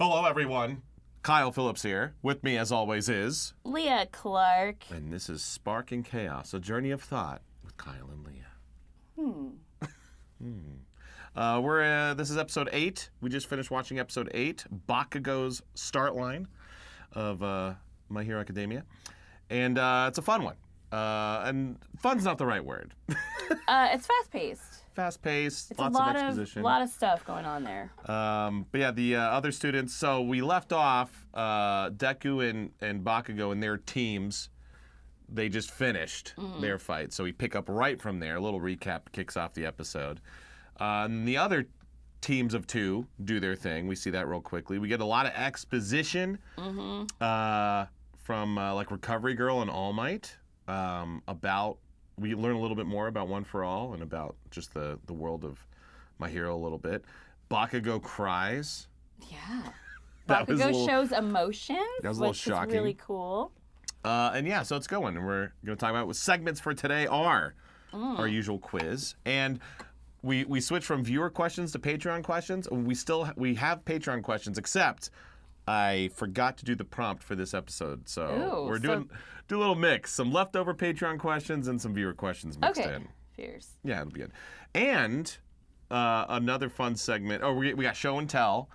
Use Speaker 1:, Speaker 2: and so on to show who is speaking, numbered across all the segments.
Speaker 1: Hello, everyone. Kyle Phillips here. With me, as always, is...
Speaker 2: Leah Clark.
Speaker 1: And this is Spark and Chaos, a journey of thought with Kyle and Leah. This is episode 8. We just finished watching episode 8, Bakugo's start line of My Hero Academia. And it's a fun one. And fun's not the right word.
Speaker 2: It's fast-paced.
Speaker 1: Fast-paced,
Speaker 2: It's
Speaker 1: lots
Speaker 2: a
Speaker 1: of exposition.
Speaker 2: A lot of stuff going on there.
Speaker 1: But yeah, the other students, so we left off Deku and Bakugo and their teams. They just finished their fight. So we pick up right from there. A little recap kicks off the episode. And the other teams of 2 do their thing. We see that real quickly. We get a lot of exposition from like Recovery Girl and All Might about... We learn a little bit more about One for All and about just the world of My Hero a little bit. Bakugo cries.
Speaker 2: Yeah.
Speaker 1: Bakugo
Speaker 2: shows emotion,
Speaker 1: that was a little shocking.
Speaker 2: Which is really cool.
Speaker 1: And yeah, so it's going. And we're going to talk about what segments for today are our usual quiz. And we switched from viewer questions to Patreon questions. We have Patreon questions, except I forgot to do the prompt for this episode. So we're do a little mix. Some leftover Patreon questions and some viewer questions mixed in.
Speaker 2: Fierce.
Speaker 1: Yeah, it'll be good. And another fun segment. Oh, we got show and tell.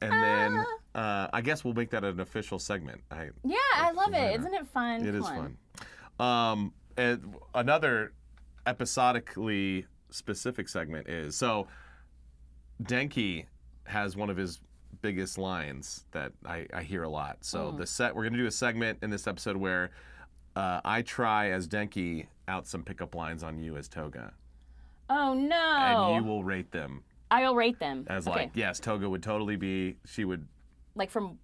Speaker 1: And then I guess we'll make that an official segment.
Speaker 2: I love it. Isn't it fun?
Speaker 1: It is fun. And another episodically specific segment is, so Denki has one of his biggest lines that I hear a lot. So we're going to do a segment in this episode where I try as Denki out some pickup lines on you as Toga.
Speaker 2: Oh no!
Speaker 1: And you will rate them.
Speaker 2: I'll rate them.
Speaker 1: As like, yes, Toga would totally be, she would...
Speaker 2: Like from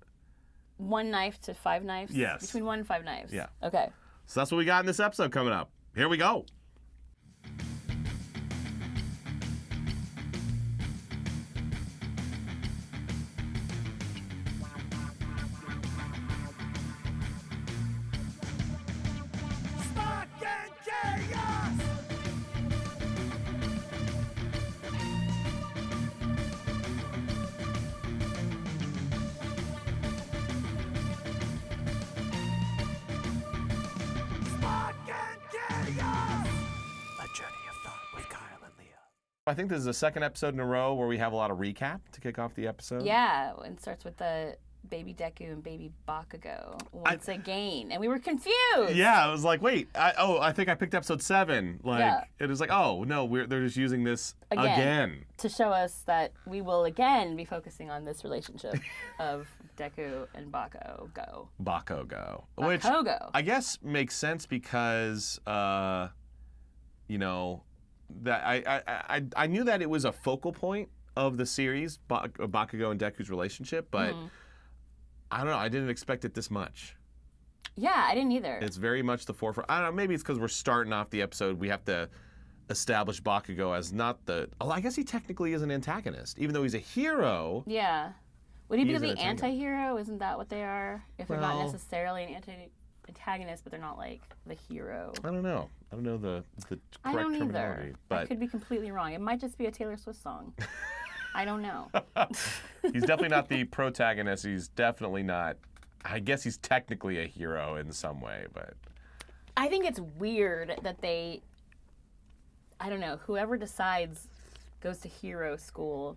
Speaker 2: 1 knife to 5 knives?
Speaker 1: Yes.
Speaker 2: Between 1 and 5 knives?
Speaker 1: Yeah.
Speaker 2: Okay.
Speaker 1: So that's what we got in this episode coming up. Here we go. I think this is the second episode in a row where we have a lot of recap to kick off the episode.
Speaker 2: Yeah, and it starts with the baby Deku and baby Bakugo once again, and we were confused.
Speaker 1: Yeah, I was like, wait, I think I picked episode 7. Like, it was like, oh no, they're just using this again
Speaker 2: to show us that we will again be focusing on this relationship of Deku and Bakugo.
Speaker 1: Bakugo, which I guess makes sense because, you know. That I knew that it was a focal point of the series, Bakugo and Deku's relationship, but I don't know, I didn't expect it this much.
Speaker 2: Yeah, I didn't either.
Speaker 1: It's very much the forefront. I don't know, maybe it's because we're starting off the episode, we have to establish Bakugo as not the... Oh, I guess he technically is an antagonist, even though he's a hero.
Speaker 2: Yeah. Would he be the anti-hero? Isn't that what they are? If they're not necessarily an antagonist, but they're not like the hero.
Speaker 1: I don't know. I don't know the correct terminology.
Speaker 2: Either.
Speaker 1: But
Speaker 2: I could be completely wrong. It might just be a Taylor Swift song. I don't know.
Speaker 1: He's definitely not the protagonist. He's definitely not... I guess he's technically a hero in some way, but...
Speaker 2: I think it's weird that they... I don't know. Whoever decides goes to hero school,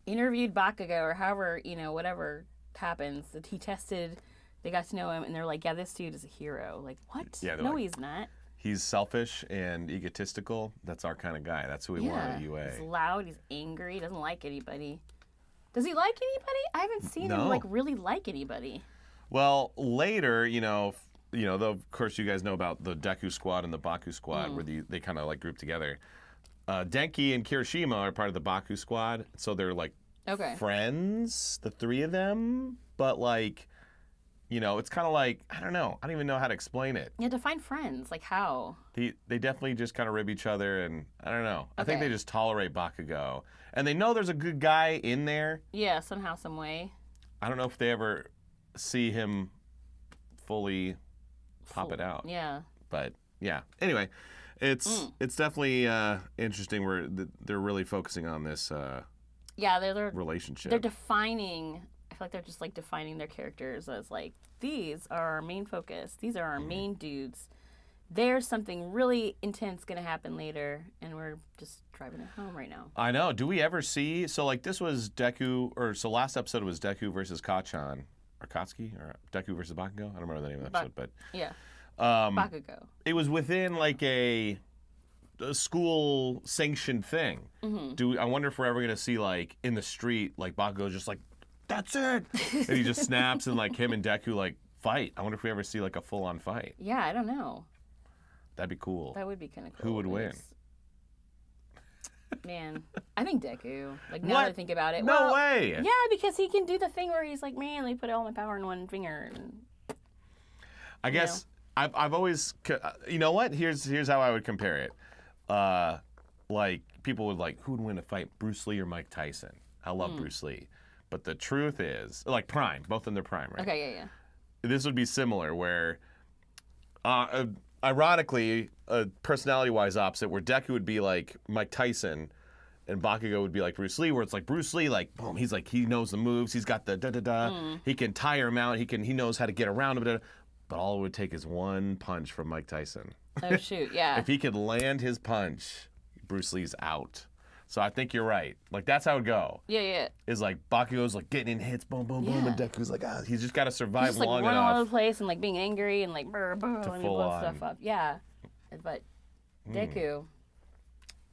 Speaker 2: interviewed Bakugo, or however, whatever happens, that he tested... They got to know him, and they're like, yeah, this dude is a hero. Like, what?
Speaker 1: Yeah,
Speaker 2: no, he's not.
Speaker 1: He's selfish and egotistical. That's our kind of guy. That's who we want at UA.
Speaker 2: He's loud. He's angry. He doesn't like anybody. Does he like anybody? I haven't seen him, really like anybody.
Speaker 1: Well, later, though, of course, you guys know about the Deku squad and the Baku squad, where they kind of, group together. Denki and Kirishima are part of the Baku squad, so they're, friends, the 3 of them, but, it's kind of like, I don't know. I don't even know how to explain it.
Speaker 2: Yeah, define friends. Like, how?
Speaker 1: They definitely just kind of rib each other, and I don't know. I think they just tolerate Bakugo. And they know there's a good guy in there.
Speaker 2: Yeah, somehow, some way.
Speaker 1: I don't know if they ever see him fully pop it out.
Speaker 2: Yeah.
Speaker 1: But, yeah. Anyway, it's definitely interesting where they're really focusing on this
Speaker 2: Yeah, they're
Speaker 1: relationship.
Speaker 2: they're defining. I feel like they're just like defining their characters as like these are our main focus. These are our main dudes. There's something really intense gonna happen later, and we're just driving it home right now.
Speaker 1: I know. Do we ever see? So like this was Deku, or so last episode was Deku versus Kacchan, or Katsuki, or Deku versus Bakugo. I don't remember the name of the episode, but
Speaker 2: Yeah, Bakugo.
Speaker 1: it was within like a school sanctioned thing. I wonder if we're ever gonna see like in the street like Bakugo just like that's it, and he just snaps and like him and Deku like fight. I wonder if we ever see like a full on fight.
Speaker 2: Yeah, I don't know.
Speaker 1: That'd be cool.
Speaker 2: That would be kind of cool.
Speaker 1: Who would win?
Speaker 2: Man, I think Deku. Like now
Speaker 1: What?
Speaker 2: that I think about it.
Speaker 1: No way.
Speaker 2: Yeah, because he can do the thing where he's like, man, let me put all my power in one finger. And,
Speaker 1: I guess I've always, you know what? Here's how I would compare it. Like people would like, who would win a fight, Bruce Lee or Mike Tyson? I love Bruce Lee, but the truth is, like prime, both in their prime, right?
Speaker 2: Okay, yeah.
Speaker 1: This would be similar, where, ironically, personality-wise opposite, where Deku would be like Mike Tyson, and Bakugo would be like Bruce Lee, where it's like Bruce Lee, like boom, he's like he knows the moves, he's got the da-da-da, he can tire him out, he knows how to get around him, but all it would take is one punch from Mike Tyson.
Speaker 2: Oh shoot, yeah.
Speaker 1: If he could land his punch, Bruce Lee's out. So I think you're right. Like that's how it would go.
Speaker 2: Yeah.
Speaker 1: Is like Bakugo's like getting in hits, boom, boom, boom, and Deku's like, he's just got to survive
Speaker 2: He's just like
Speaker 1: long
Speaker 2: running all over
Speaker 1: enough.
Speaker 2: the place and like being angry and like brr, brr, and he
Speaker 1: full
Speaker 2: blows
Speaker 1: on.
Speaker 2: stuff up. Yeah, but Deku,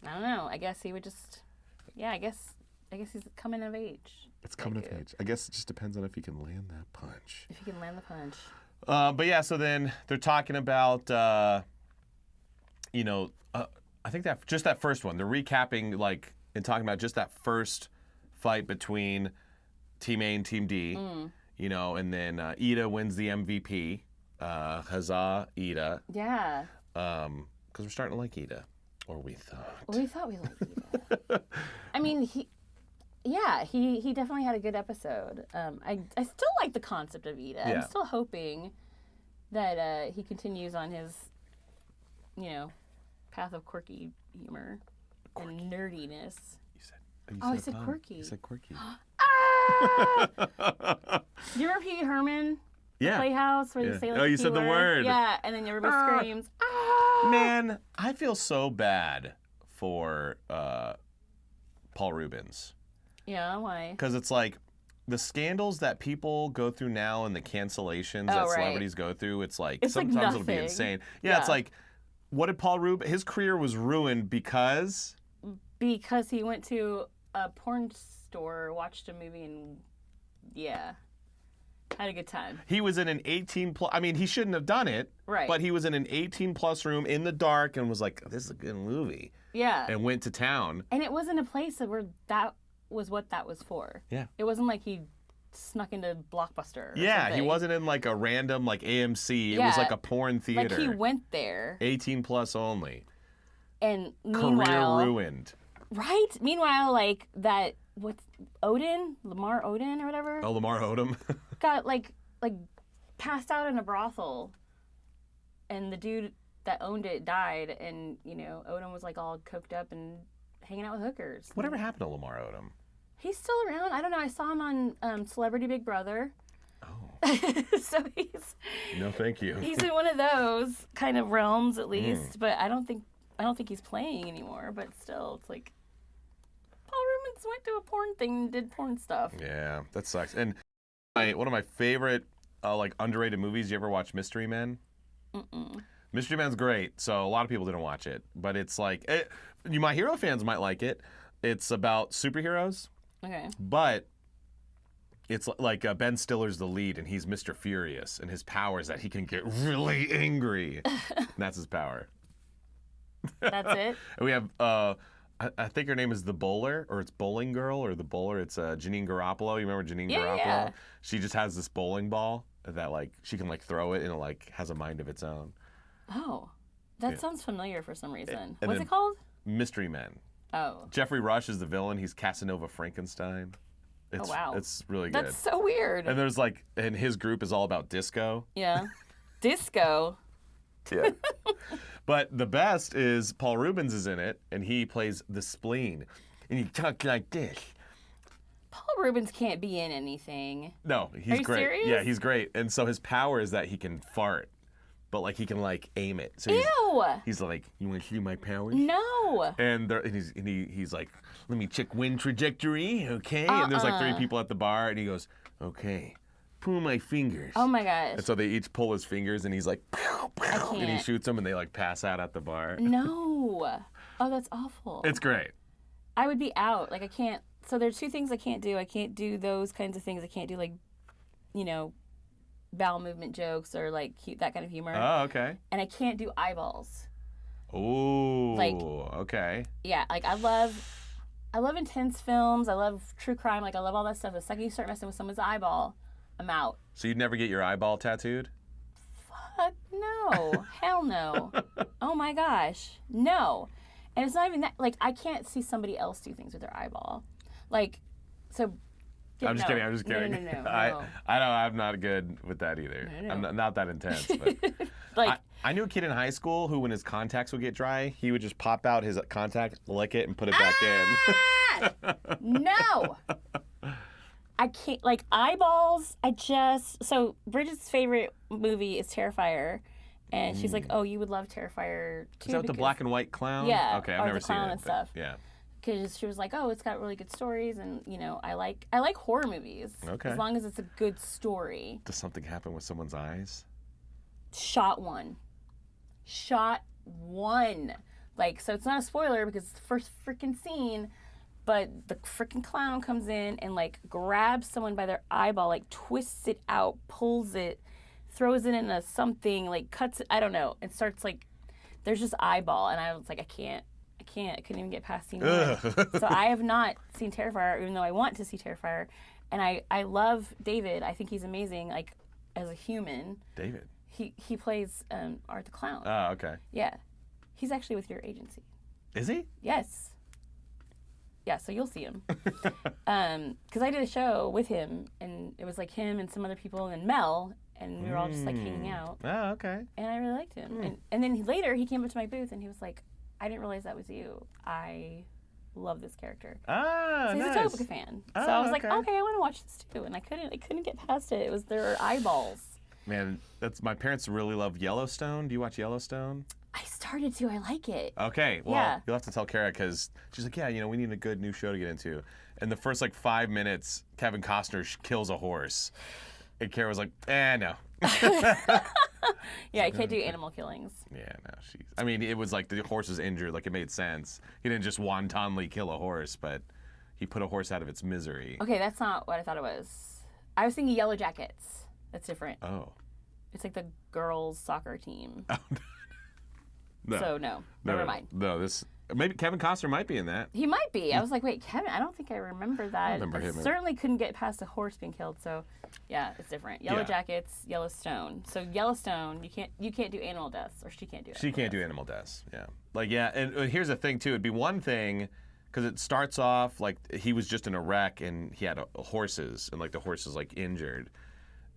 Speaker 2: I don't know. I guess he would just. Yeah, I guess he's coming of age.
Speaker 1: It's coming of age. I guess it just depends on if he can land that punch.
Speaker 2: If he can land the punch.
Speaker 1: But yeah, so then they're talking about, I think that just that first one. They're recapping like and talking about just that first fight between Team A and Team D. And then Iida wins the MVP. Huzzah, Iida.
Speaker 2: Yeah.
Speaker 1: Because we're starting to like Iida, or we thought.
Speaker 2: We thought we liked Iida. I mean, he definitely had a good episode. I still like the concept of Iida.
Speaker 1: Yeah.
Speaker 2: I'm still hoping that he continues on his, path of quirky humor and nerdiness.
Speaker 1: I
Speaker 2: said
Speaker 1: fun.
Speaker 2: quirky.
Speaker 1: You said quirky.
Speaker 2: Do you remember Pee Wee Herman?
Speaker 1: Yeah.
Speaker 2: Playhouse where you say like
Speaker 1: you
Speaker 2: the
Speaker 1: said the word.
Speaker 2: Yeah, and then everybody screams. Ah!
Speaker 1: Man, I feel so bad for Paul Reubens.
Speaker 2: Yeah, why?
Speaker 1: Because it's like the scandals that people go through now and the cancellations that
Speaker 2: right.
Speaker 1: celebrities go through, it's like
Speaker 2: It's like
Speaker 1: sometimes it'll be
Speaker 2: nothing.
Speaker 1: insane. Yeah, it's like, what did Paul Reubens, his career was ruined because?
Speaker 2: Because he went to a porn store, watched a movie, and had a good time.
Speaker 1: He was in an 18 plus, I mean, he shouldn't have done it.
Speaker 2: Right.
Speaker 1: But he was in an 18 plus room in the dark and was like, this is a good movie.
Speaker 2: Yeah.
Speaker 1: And went to town.
Speaker 2: And it wasn't a place where that was what that was for.
Speaker 1: Yeah.
Speaker 2: It wasn't like he snuck into Blockbuster.
Speaker 1: Yeah,
Speaker 2: something.
Speaker 1: he wasn't in like a random like AMC. It was like a porn theater.
Speaker 2: Like he went there.
Speaker 1: 18 plus only.
Speaker 2: And meanwhile.
Speaker 1: Career ruined.
Speaker 2: Right? Meanwhile, like that, what's Lamar Odin or whatever?
Speaker 1: Oh, Lamar Odom.
Speaker 2: Got like passed out in a brothel. And the dude that owned it died. And, Odin was like all coked up and hanging out with hookers.
Speaker 1: Whatever happened to Lamar Odom?
Speaker 2: He's still around. I don't know. I saw him on Celebrity Big Brother.
Speaker 1: Oh.
Speaker 2: So he's
Speaker 1: No, thank you.
Speaker 2: he's in one of those kind of realms at least. But I don't think he's playing anymore. But still, it's like Paul Reubens went to a porn thing and did porn stuff.
Speaker 1: Yeah, that sucks. And one of my favorite like underrated movies. You ever watch Mystery Men?
Speaker 2: Mm-mm.
Speaker 1: Mystery Men's great. So a lot of people didn't watch it, but it's like My Hero fans might like it. It's about superheroes.
Speaker 2: Okay.
Speaker 1: But it's like Ben Stiller's the lead, and he's Mr. Furious, and his power is that he can get really angry. And that's his power.
Speaker 2: That's it?
Speaker 1: And we have, I think her name is the Bowler, or it's Bowling Girl, or the Bowler. It's Janine Garoppolo. You remember Janine Garoppolo?
Speaker 2: Yeah.
Speaker 1: She just has this bowling ball that like she can like throw it, and it like has a mind of its own.
Speaker 2: Oh. That sounds familiar for some reason.
Speaker 1: And
Speaker 2: What's
Speaker 1: then
Speaker 2: it called?
Speaker 1: Mystery Men.
Speaker 2: Oh.
Speaker 1: Jeffrey Rush is the villain. He's Casanova Frankenstein. It's,
Speaker 2: wow.
Speaker 1: It's really good.
Speaker 2: That's so weird.
Speaker 1: And there's like, and his group is all about disco.
Speaker 2: Yeah. Disco.
Speaker 1: Yeah. But the best is Paul Reubens is in it, and he plays the spleen. And he talks like this.
Speaker 2: Paul Reubens can't be in anything.
Speaker 1: No, he's
Speaker 2: Are you
Speaker 1: great.
Speaker 2: serious?
Speaker 1: Yeah, he's great. And so his power is that he can fart, but like he can like aim it. So
Speaker 2: Ew!
Speaker 1: he's like, you want to see my powers?
Speaker 2: No!
Speaker 1: And he's like, let me check wind trajectory, okay? And there's like 3 people at the bar, and he goes, okay, pull my fingers.
Speaker 2: Oh my gosh.
Speaker 1: And so they each pull his fingers, and he's like, pow, pow, and he
Speaker 2: can't.
Speaker 1: shoots them, and they like pass out at the bar.
Speaker 2: No! Oh, that's awful.
Speaker 1: It's great.
Speaker 2: I would be out. Like, I can't. So there's 2 things I can't do. I can't do those kinds of things. I can't do, like, you know, bowel movement jokes or, like, that kind of humor.
Speaker 1: Oh, okay.
Speaker 2: And I can't do eyeballs.
Speaker 1: Ooh,
Speaker 2: Like,
Speaker 1: okay.
Speaker 2: Yeah, like, I love intense films. I love true crime. Like, I love all that stuff. The second you start messing with someone's eyeball, I'm out.
Speaker 1: So you'd never get your eyeball tattooed?
Speaker 2: Fuck no. Hell no. Oh, my gosh. No. And it's not even that. Like, I can't see somebody else do things with their eyeball. Like, so.
Speaker 1: I'm just kidding. I'm just kidding.
Speaker 2: No.
Speaker 1: I know I'm not good with that either.
Speaker 2: No.
Speaker 1: I'm not that intense. But
Speaker 2: Like,
Speaker 1: I knew a kid in high school who, when his contacts would get dry, he would just pop out his contact, lick it, and put it back in.
Speaker 2: No. I can't. Like, eyeballs, so Bridget's favorite movie is Terrifier. And she's like, oh, you would love Terrifier too.
Speaker 1: Is that with the black and white clown?
Speaker 2: Yeah.
Speaker 1: Okay, I've
Speaker 2: or
Speaker 1: never
Speaker 2: the
Speaker 1: seen
Speaker 2: clown
Speaker 1: it.
Speaker 2: and
Speaker 1: but-
Speaker 2: stuff.
Speaker 1: Yeah.
Speaker 2: Because she was like, oh, it's got really good stories, and you know, I like horror movies.
Speaker 1: Okay.
Speaker 2: As long as it's a good story.
Speaker 1: Does something happen with someone's eyes?
Speaker 2: Shot one. Like, so it's not a spoiler because it's the first freaking scene, but the freaking clown comes in and like grabs someone by their eyeball, like twists it out, pulls it, throws it in a something, like cuts it, I don't know, and starts like, there's just eyeball, and I was like, I couldn't even get past scene 1. So I have not seen Terrifier, even though I want to see Terrifier, and I love David. I think he's amazing, like, as a human.
Speaker 1: David.
Speaker 2: He plays Art the Clown.
Speaker 1: Oh, okay.
Speaker 2: Yeah. He's actually with your agency.
Speaker 1: Is he?
Speaker 2: Yes. Yeah, so you'll see him. Because I did a show with him, and it was like him and some other people, and Mel, and we were all just like hanging out.
Speaker 1: Oh, okay.
Speaker 2: And I really liked him. And then later he came up to my booth, and he was like, I didn't realize that was you. I love this character.
Speaker 1: Ah,
Speaker 2: So he's
Speaker 1: nice.
Speaker 2: a Topica fan. So
Speaker 1: Oh,
Speaker 2: I was like,
Speaker 1: okay.
Speaker 2: okay, I want to watch this too. And I couldn't get past it. It was their eyeballs.
Speaker 1: Man, my parents really love Yellowstone. Do you watch Yellowstone?
Speaker 2: I started to. I like it.
Speaker 1: Okay, well,
Speaker 2: Yeah.
Speaker 1: you'll have to tell Kara because she's like, yeah, we need a good new show to get into. And the first like 5 minutes, Kevin Costner kills a horse. And Kara was like, no.
Speaker 2: Yeah, I can't do animal killings.
Speaker 1: Yeah, no, I mean, it was like the horse was injured, like it made sense. He didn't just wantonly kill a horse, but he put a horse out of its misery.
Speaker 2: Okay, that's not what I thought it was. I was thinking Yellow Jackets. That's different.
Speaker 1: Oh.
Speaker 2: It's like the girls' soccer team.
Speaker 1: No.
Speaker 2: So no, never mind.
Speaker 1: No, maybe Kevin Costner might be in that.
Speaker 2: He might be. I was like, wait, Kevin? I don't think I remember that.
Speaker 1: remember him in-
Speaker 2: Certainly couldn't get past a horse being killed. So, yeah, it's different. Yellow
Speaker 1: Yeah.
Speaker 2: Jackets, Yellowstone. So Yellowstone, you can't do animal deaths, or she can't do it.
Speaker 1: She can't do animal deaths. Yeah. Like, yeah, and here's the thing, too. It'd be one thing, because it starts off like he was just in a wreck and he had horses, and like the horse is like injured,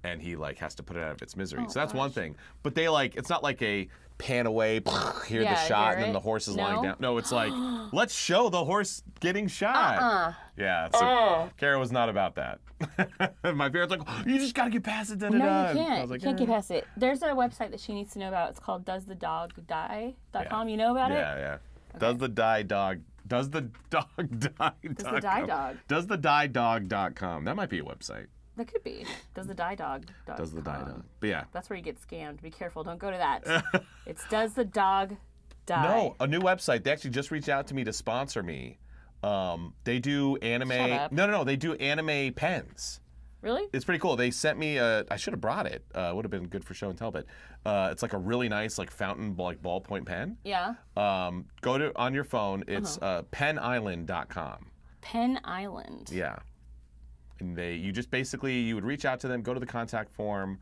Speaker 1: and he like has to put it out of its misery. So that's one thing. But they like, it's not like a pan away, hear the shot,
Speaker 2: hear
Speaker 1: and then
Speaker 2: it.
Speaker 1: the horse is lying
Speaker 2: No?
Speaker 1: down. No, it's like, let's show the horse getting shot. Yeah, so Kara was not about that. My parents like, you just got to get past it.
Speaker 2: No, you
Speaker 1: I
Speaker 2: can't.
Speaker 1: was like,
Speaker 2: You can't get past it. There's a website that she needs to know about. It's called doesthedogdie.com. You know about it?
Speaker 1: Yeah. Does the die dog die?
Speaker 2: Does the die dog?
Speaker 1: Doesthediedog.com. That might be a website.
Speaker 2: That could be. Doesthedog.com.
Speaker 1: Does the die dog? But yeah.
Speaker 2: That's where you get scammed. Be careful. Don't go to that. It's Does the Dog Die?
Speaker 1: No, a new website. They actually just reached out to me to sponsor me. They do anime.
Speaker 2: Shut up.
Speaker 1: No. They do anime pens.
Speaker 2: Really?
Speaker 1: It's pretty cool. They sent me I should have brought it. Would have been good for show and tell, but it's like a really nice like fountain like ballpoint pen.
Speaker 2: Yeah.
Speaker 1: Go to on your phone. It's penisland.com.
Speaker 2: Pen Island.
Speaker 1: Yeah. And you just basically, you would reach out to them, go to the contact form,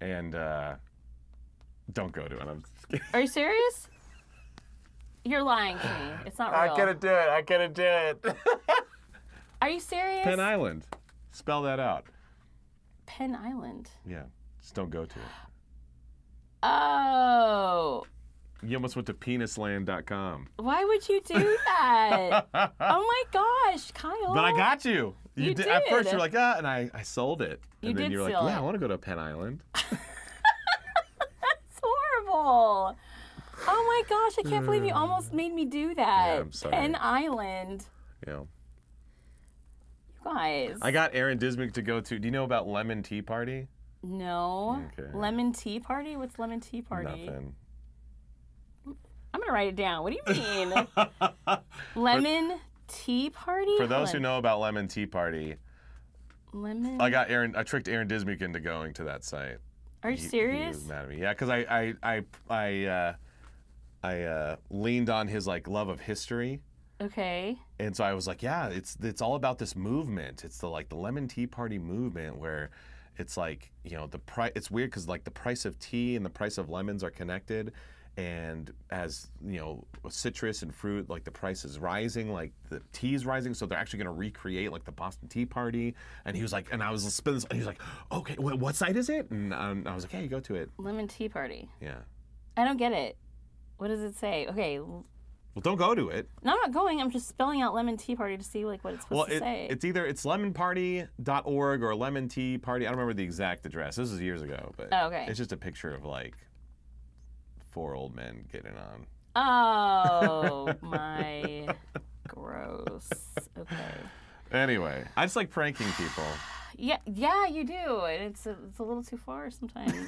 Speaker 1: and don't go to it. I'm just kidding.
Speaker 2: Are you serious? You're lying to me. It's not real.
Speaker 1: I couldn't do it.
Speaker 2: Are you serious?
Speaker 1: Pen Island. Spell that out.
Speaker 2: Pen Island.
Speaker 1: Yeah. Just don't go to it.
Speaker 2: Oh.
Speaker 1: You almost went to penisland.com.
Speaker 2: Why would you do that? Oh my gosh, Kyle.
Speaker 1: But I got you.
Speaker 2: You did.
Speaker 1: At first, you're like, and I sold it. And then
Speaker 2: did
Speaker 1: you're like,
Speaker 2: sell
Speaker 1: yeah,
Speaker 2: it.
Speaker 1: I want to go to Penn Island.
Speaker 2: It's horrible. Oh my gosh, I can't believe you almost made me do that.
Speaker 1: Yeah, I'm sorry.
Speaker 2: Penn Island.
Speaker 1: Yeah.
Speaker 2: You guys.
Speaker 1: I got Aaron Dismuke to go to. Do you know about Lemon Tea Party?
Speaker 2: No.
Speaker 1: Okay.
Speaker 2: Lemon tea party? What's lemon tea party?
Speaker 1: Nothing.
Speaker 2: I'm going to write it down. What do you mean? Lemon tea party?
Speaker 1: For those who know about Lemon Tea Party,
Speaker 2: Lemon.
Speaker 1: I tricked Aaron Dismuke into going to that site.
Speaker 2: Are you serious?
Speaker 1: He was mad at me. Yeah, because I leaned on his like love of history.
Speaker 2: Okay.
Speaker 1: And so I was like, yeah, it's all about this movement. It's the Lemon Tea Party movement where it's like, you know, the price. It's weird because like the price of tea and the price of lemons are connected, and as you know, citrus and fruit, like the price is rising, like the tea's rising, so they're actually going to recreate like the Boston Tea Party. And he was like, and I was spinning this, and he was like, okay, what site is it? And I was like, hey, go to it.
Speaker 2: Lemon tea party.
Speaker 1: Yeah.
Speaker 2: I don't get it. What does it say? Okay.
Speaker 1: Well, don't go to it.
Speaker 2: No, I'm not going. I'm just spelling out lemon tea party to see like what it's supposed to say.
Speaker 1: It's either lemonparty.org or lemon tea party. I don't remember the exact address. This was years ago, but
Speaker 2: okay.
Speaker 1: It's just a picture of like 4 old men getting on.
Speaker 2: Oh my, gross. Okay.
Speaker 1: Anyway, I just like pranking people.
Speaker 2: Yeah, you do, and it's a little too far sometimes.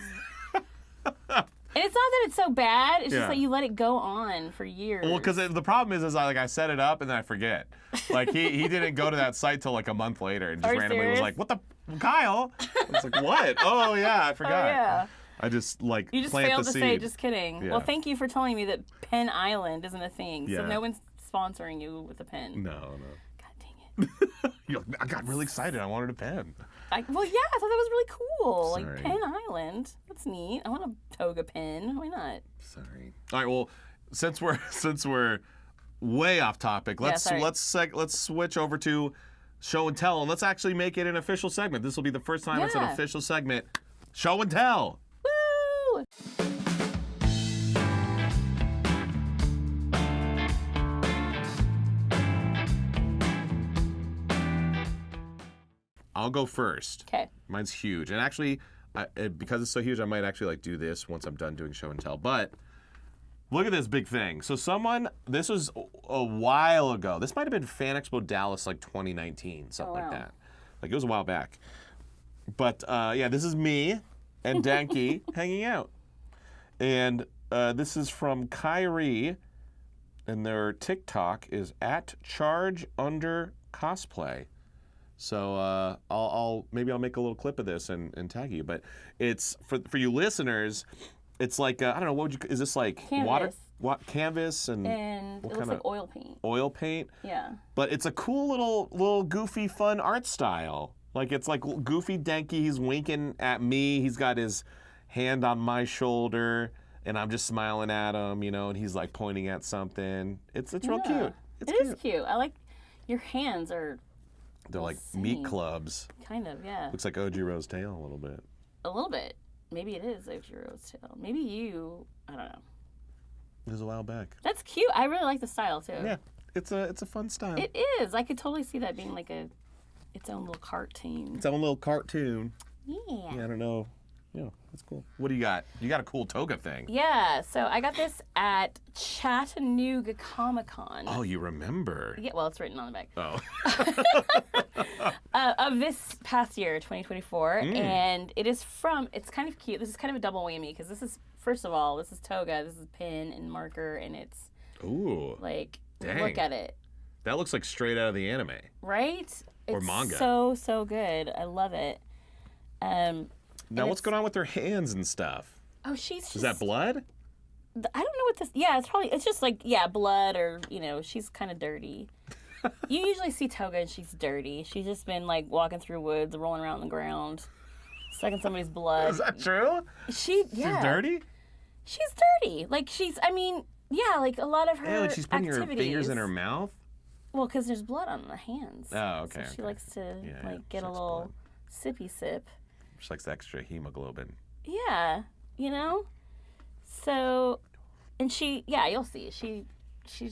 Speaker 2: And it's not that it's so bad. It's just that you let it go on for years.
Speaker 1: Well, because the problem is I set it up and then I forget. Like he didn't go to that site till like a month later and just randomly was like, "What the Kyle?" I was like, "What? Oh yeah, I forgot."
Speaker 2: Oh yeah.
Speaker 1: I just like
Speaker 2: you just
Speaker 1: plant
Speaker 2: failed
Speaker 1: the
Speaker 2: to
Speaker 1: seed.
Speaker 2: say. Just kidding.
Speaker 1: Yeah.
Speaker 2: Well, thank you for telling me that Penn Island isn't a thing.
Speaker 1: Yeah.
Speaker 2: So no one's sponsoring you with a pen.
Speaker 1: No.
Speaker 2: God dang it.
Speaker 1: I got really excited. I wanted a pen.
Speaker 2: Well, yeah, I thought that was really cool.
Speaker 1: Sorry.
Speaker 2: Like Penn Island. That's neat. I want a toga pen. Why not?
Speaker 1: Sorry. All right. Well, since we're way off topic, let's switch over to show and tell, and let's actually make it an official segment. This will be the first time it's an official segment. Show and tell.
Speaker 2: Woo!
Speaker 1: I'll go first.
Speaker 2: Okay.
Speaker 1: Mine's huge, and actually, because it's so huge, I might actually like do this once I'm done doing show and tell. But look at this big thing. So this was a while ago. This might have been Fan Expo Dallas, like 2019, something like that. Like it was a while back. But yeah, this is me and Denki hanging out, and this is from Kyrie, and their TikTok is @charge_cosplay. So I'll make a little clip of this and tag you. But it's for you listeners. It's like I don't know, is this like
Speaker 2: canvas.
Speaker 1: Canvas and
Speaker 2: it looks like oil paint.
Speaker 1: Oil paint.
Speaker 2: Yeah.
Speaker 1: But it's a cool little goofy fun art style. Like it's like goofy Denki. He's winking at me. He's got his hand on my shoulder, and I'm just smiling at him, you know. And he's like pointing at something. It's real cute. It is
Speaker 2: cute. I like your hands are.
Speaker 1: They're like meat clubs.
Speaker 2: Kind of, yeah.
Speaker 1: Looks like Ojiro's tail a little bit.
Speaker 2: A little bit. Maybe it is Ojiro's tail. Maybe I don't know.
Speaker 1: It was a while back.
Speaker 2: That's cute. I really like the style too.
Speaker 1: Yeah, it's a fun style.
Speaker 2: It is. I could totally see that being like its own little cartoon.
Speaker 1: Its own little cartoon.
Speaker 2: Yeah.
Speaker 1: Yeah, I don't know. Yeah, that's cool. What do you got? You got a cool toga thing.
Speaker 2: Yeah, so I got this at Chattanooga Comic-Con.
Speaker 1: Oh, you remember?
Speaker 2: Yeah, well, it's written on the back.
Speaker 1: Oh.
Speaker 2: Of this past year, 2024, and it's kind of cute. This is kind of a double whammy because this is, first of all, this is toga, this is pen and marker, and it's like,
Speaker 1: dang.
Speaker 2: Look at it.
Speaker 1: That looks like straight out of the anime.
Speaker 2: Right?
Speaker 1: Or
Speaker 2: it's
Speaker 1: manga.
Speaker 2: So good. I love it.
Speaker 1: Now, what's going on with her hands and stuff?
Speaker 2: Oh, she's just...
Speaker 1: Is that blood?
Speaker 2: I don't know what this... Yeah, it's just like, blood or, she's kind of dirty. You usually see Toga and she's dirty. She's just been, like, walking through woods, rolling around on the ground, sucking somebody's blood.
Speaker 1: Is that true?
Speaker 2: She's
Speaker 1: dirty?
Speaker 2: She's dirty. Like, like a lot of her
Speaker 1: like she's putting
Speaker 2: activities.
Speaker 1: her fingers in her mouth?
Speaker 2: Well, because there's blood on the hands.
Speaker 1: Oh, okay.
Speaker 2: So she likes to, get a little sippy sip.
Speaker 1: She likes the extra hemoglobin.
Speaker 2: Yeah, So, and you'll see. She's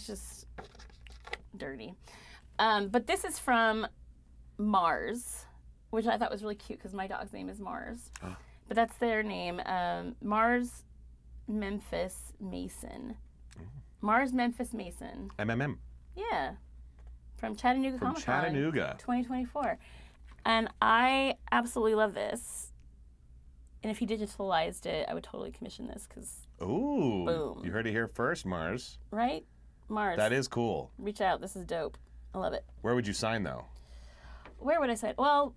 Speaker 2: just dirty. But this is from Mars, which I thought was really cute because my dog's name is Mars.
Speaker 1: Oh.
Speaker 2: But that's their name. Mars Memphis Mason. Mars Memphis Mason.
Speaker 1: MMM.
Speaker 2: Yeah. From Chattanooga
Speaker 1: From
Speaker 2: Comic Con.
Speaker 1: Chattanooga.
Speaker 2: 2024. And I absolutely love this. And if he digitalized it, I would totally commission this because,
Speaker 1: Ooh.
Speaker 2: boom.
Speaker 1: You heard it here first, Mars.
Speaker 2: Right? Mars.
Speaker 1: That is cool.
Speaker 2: Reach out. This is dope. I love it.
Speaker 1: Where would you sign, though?
Speaker 2: Where would I sign? Well,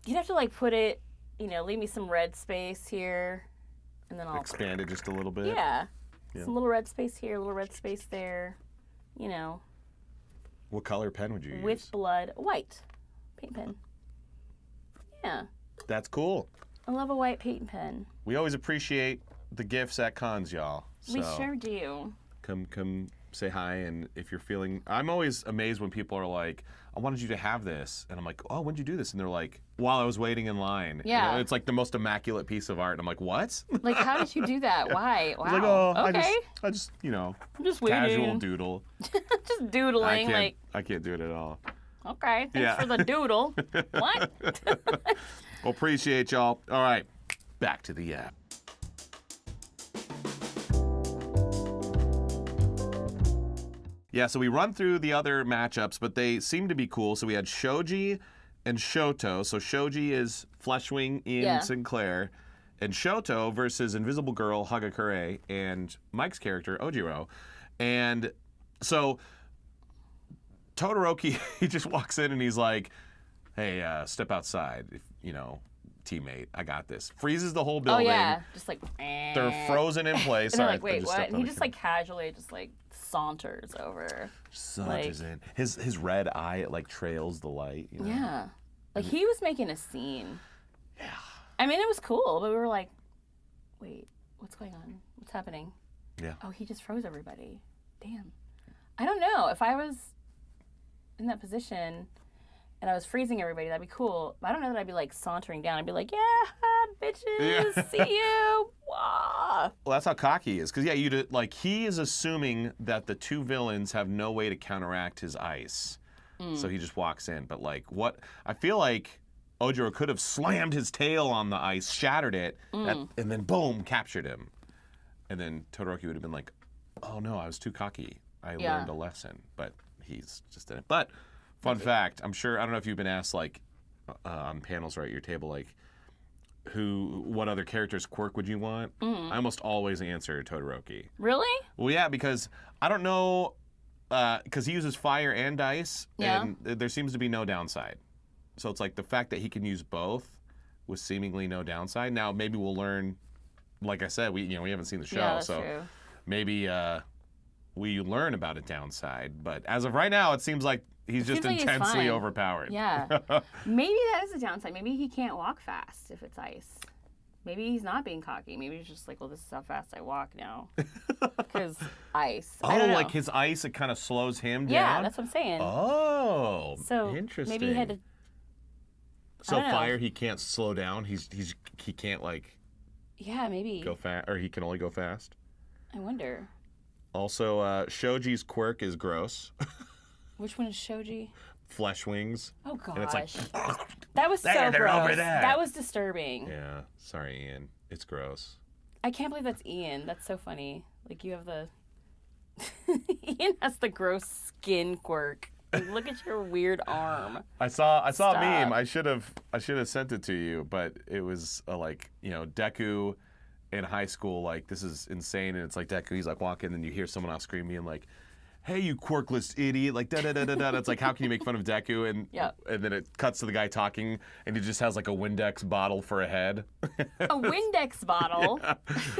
Speaker 2: you'd have to like put it, leave me some red space here. And then I'll
Speaker 1: expand it just a little bit?
Speaker 2: Yeah.
Speaker 1: Yeah.
Speaker 2: Some little red space here, a little red space there.
Speaker 1: What color pen would you use?
Speaker 2: With blood. White. Paint pen. Yeah.
Speaker 1: That's cool.
Speaker 2: I love a white paint pen.
Speaker 1: We always appreciate the gifts at cons, y'all. So
Speaker 2: We sure do.
Speaker 1: come say hi, and if you're feeling... I'm always amazed when people are like, I wanted you to have this. And I'm like, oh, when'd you do this? And they're like, while I was waiting in line.
Speaker 2: Yeah.
Speaker 1: It's like the most immaculate piece of art. And I'm like, what?
Speaker 2: Like, how did you do that? Why? Wow.
Speaker 1: I was like, oh,
Speaker 2: okay.
Speaker 1: I just,
Speaker 2: I'm just waiting.
Speaker 1: casual doodle.
Speaker 2: Just doodling.
Speaker 1: I can't do it at all.
Speaker 2: Okay. Thanks
Speaker 1: Yeah.
Speaker 2: for the doodle. What?
Speaker 1: Well, appreciate y'all. All right, back to the app. Yeah, so we run through the other matchups, but they seem to be cool. So we had Shoji and Shoto. So Shoji is Fleshwing in
Speaker 2: Yeah.
Speaker 1: Sinclair, and Shoto versus Invisible Girl Hagakure and Mike's character Ojiro. And so Todoroki, he just walks in and he's like, hey, step outside, teammate, I got this. Freezes the whole
Speaker 2: Oh,
Speaker 1: building.
Speaker 2: yeah. Just like,
Speaker 1: They're frozen in place.
Speaker 2: And they're
Speaker 1: Sorry,
Speaker 2: like,
Speaker 1: I
Speaker 2: wait,
Speaker 1: just
Speaker 2: what?
Speaker 1: stepped
Speaker 2: And
Speaker 1: on
Speaker 2: he
Speaker 1: the
Speaker 2: just
Speaker 1: camera.
Speaker 2: like casually just like saunters over.
Speaker 1: Saunters in. His red eye, it like trails the light.
Speaker 2: Yeah. Like he was making a scene.
Speaker 1: Yeah.
Speaker 2: I mean, it was cool, but we were like, wait, what's going on? What's happening?
Speaker 1: Yeah.
Speaker 2: Oh, he just froze everybody. Damn. I don't know. If I was in that position and I was freezing everybody, that'd be cool. But I don't know that I'd be like sauntering down. I'd be like, yeah, bitches,
Speaker 1: Yeah.
Speaker 2: see you. Wah.
Speaker 1: Well, that's how cocky he is. Because, yeah, he is assuming that the two villains have no way to counteract his ice. So he just walks in. But, what? I feel like Ojiro could have slammed his tail on the ice, shattered it, and then, boom, captured him. And then Todoroki would have been like, oh, no, I was too cocky. I learned a lesson. But he's just in it. But, fun fact, I don't know if you've been asked, on panels or at your table, what other character's quirk would you want? I almost always answer Todoroki.
Speaker 2: Really?
Speaker 1: Well, yeah, because I don't know, because he uses fire and ice, and there seems to be no downside. So it's like the fact that he can use both with seemingly no downside. Now, maybe we'll learn, like I said, we haven't seen the show,
Speaker 2: Yeah, that's
Speaker 1: so
Speaker 2: true.
Speaker 1: maybe we learn about a downside. But as of right now, it seems like he's just
Speaker 2: seems like he's
Speaker 1: intensely
Speaker 2: fine.
Speaker 1: overpowered.
Speaker 2: Yeah. Maybe that is a downside. Maybe he can't walk fast if it's ice. Maybe he's not being cocky. Maybe he's just like, well, this is how fast I walk now. Because ice. I don't know.
Speaker 1: Like his ice, it kind of slows him
Speaker 2: Yeah,
Speaker 1: down?
Speaker 2: that's what I'm saying.
Speaker 1: Oh,
Speaker 2: So
Speaker 1: interesting.
Speaker 2: maybe he had to.
Speaker 1: So
Speaker 2: I don't know.
Speaker 1: fire, he can't slow down. He can't
Speaker 2: Yeah, maybe.
Speaker 1: go fast, or he can only go fast.
Speaker 2: I wonder.
Speaker 1: Also, Shoji's quirk is gross.
Speaker 2: Which one is Shoji?
Speaker 1: Flesh wings.
Speaker 2: Oh gosh.
Speaker 1: And it's like,
Speaker 2: that was
Speaker 1: there,
Speaker 2: so
Speaker 1: they're
Speaker 2: gross.
Speaker 1: over there.
Speaker 2: That was disturbing.
Speaker 1: yeah. Sorry, Ian. It's gross.
Speaker 2: I can't believe that's Ian. That's so funny. Like you have the Ian has the gross skin quirk. Like, look at your weird arm.
Speaker 1: I saw a
Speaker 2: Stop.
Speaker 1: meme. I should have sent it to you, but it was Deku in high school. This is insane, and it's like Deku. He's walking, and you hear someone else scream being like, "Hey, you quirkless idiot!" Da da da da da. It's like, how can you make fun of Deku? And then it cuts to the guy talking, and he just has a Windex bottle for a head.
Speaker 2: A Windex bottle.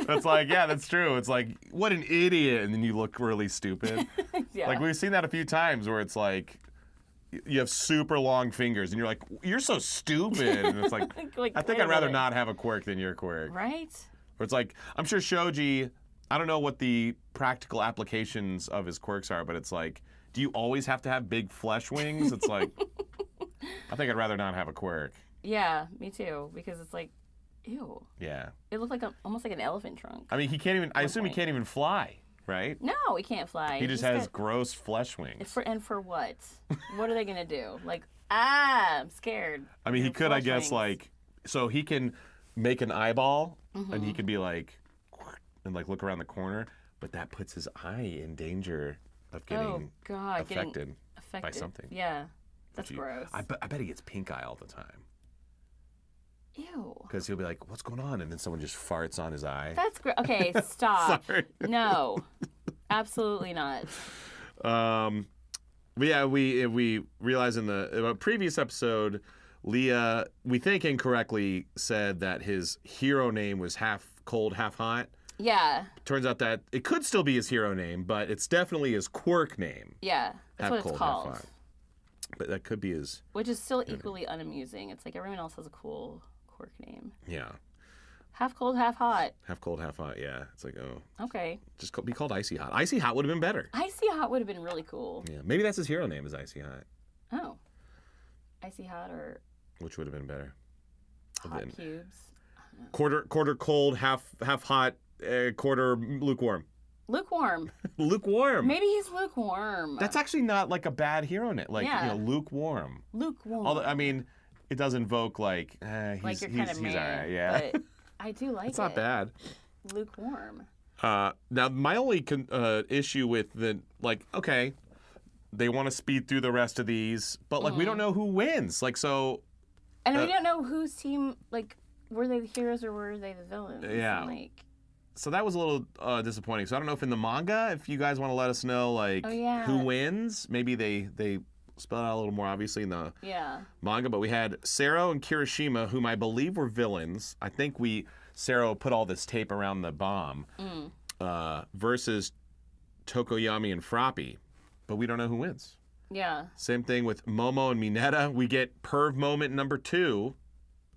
Speaker 1: That's that's true. It's like, what an idiot, and then you look really stupid.
Speaker 2: Yeah.
Speaker 1: We've seen that a few times where it's you have super long fingers, and you're like, you're so stupid. And it's like I think
Speaker 2: wait
Speaker 1: I'd
Speaker 2: a
Speaker 1: rather
Speaker 2: minute.
Speaker 1: not have a quirk than your quirk.
Speaker 2: Right?
Speaker 1: Or it's I'm sure Shoji, I don't know what the practical applications of his quirks are, but it's do you always have to have big flesh wings? It's I think I'd rather not have a quirk.
Speaker 2: Yeah, me too. Because it's ew.
Speaker 1: Yeah.
Speaker 2: It looked almost like an elephant trunk.
Speaker 1: I mean, he can't even, I assume he
Speaker 2: point.
Speaker 1: can't even fly. right?
Speaker 2: No, he can't fly.
Speaker 1: He just has gross flesh wings.
Speaker 2: For what? What are they gonna do? Like, I'm scared.
Speaker 1: I mean, he could, I guess,
Speaker 2: wings.
Speaker 1: like, so he can make an eyeball, and he could be like, and like look around the corner, but that puts his eye in danger of getting affected by something.
Speaker 2: Yeah, that's gross.
Speaker 1: I bet he gets pink eye all the time.
Speaker 2: Ew.
Speaker 1: Because he'll be like, what's going on? And then someone just farts on his eye.
Speaker 2: That's gross. Okay, stop.
Speaker 1: Sorry.
Speaker 2: No, absolutely not.
Speaker 1: But yeah, we realized in the previous episode, Leah, we think incorrectly, said that his hero name was half cold, half hot.
Speaker 2: Yeah.
Speaker 1: Turns out that it could still be his hero name, but it's definitely his quirk name.
Speaker 2: Yeah, that's what it's called.
Speaker 1: Half hot. But that could be his...
Speaker 2: Which is still equally unamusing. It's like everyone else has a cool quirk name.
Speaker 1: Yeah.
Speaker 2: Half cold, half hot.
Speaker 1: Half cold, half hot, yeah. It's like, oh.
Speaker 2: Okay.
Speaker 1: Just be called Icy Hot. Icy Hot would have been better.
Speaker 2: Icy Hot would have been really cool.
Speaker 1: Yeah, maybe that's his hero name is Icy Hot.
Speaker 2: Oh. Icy Hot or...
Speaker 1: Which would have been better.
Speaker 2: Hot cubes.
Speaker 1: Quarter cold, half hot, quarter lukewarm.
Speaker 2: Lukewarm.
Speaker 1: Lukewarm.
Speaker 2: Maybe he's lukewarm.
Speaker 1: That's actually not like a bad hero name. Like, lukewarm.
Speaker 2: Lukewarm.
Speaker 1: Although, I mean, it does invoke like,
Speaker 2: like you're kind of
Speaker 1: he's
Speaker 2: mad,
Speaker 1: all right, yeah.
Speaker 2: But I do like
Speaker 1: it's not bad.
Speaker 2: Lukewarm.
Speaker 1: Now, my only issue with the, like, okay, they want to speed through the rest of these, but, like, we don't know who wins. Like, so...
Speaker 2: And we don't know whose team, like, were they the heroes or were they the villains?
Speaker 1: Yeah.
Speaker 2: And, like...
Speaker 1: So that was a little disappointing. So I don't know if in the manga, if you guys want to let us know, like, who wins. Maybe they spell it out a little more obviously in the manga. But we had Sero and Kirishima, whom I believe were villains. I think Sero put all this tape around the bomb versus Tokoyami and Froppy. But we don't know who wins.
Speaker 2: Yeah.
Speaker 1: Same thing with Momo and Mineta. We get perv moment number 2.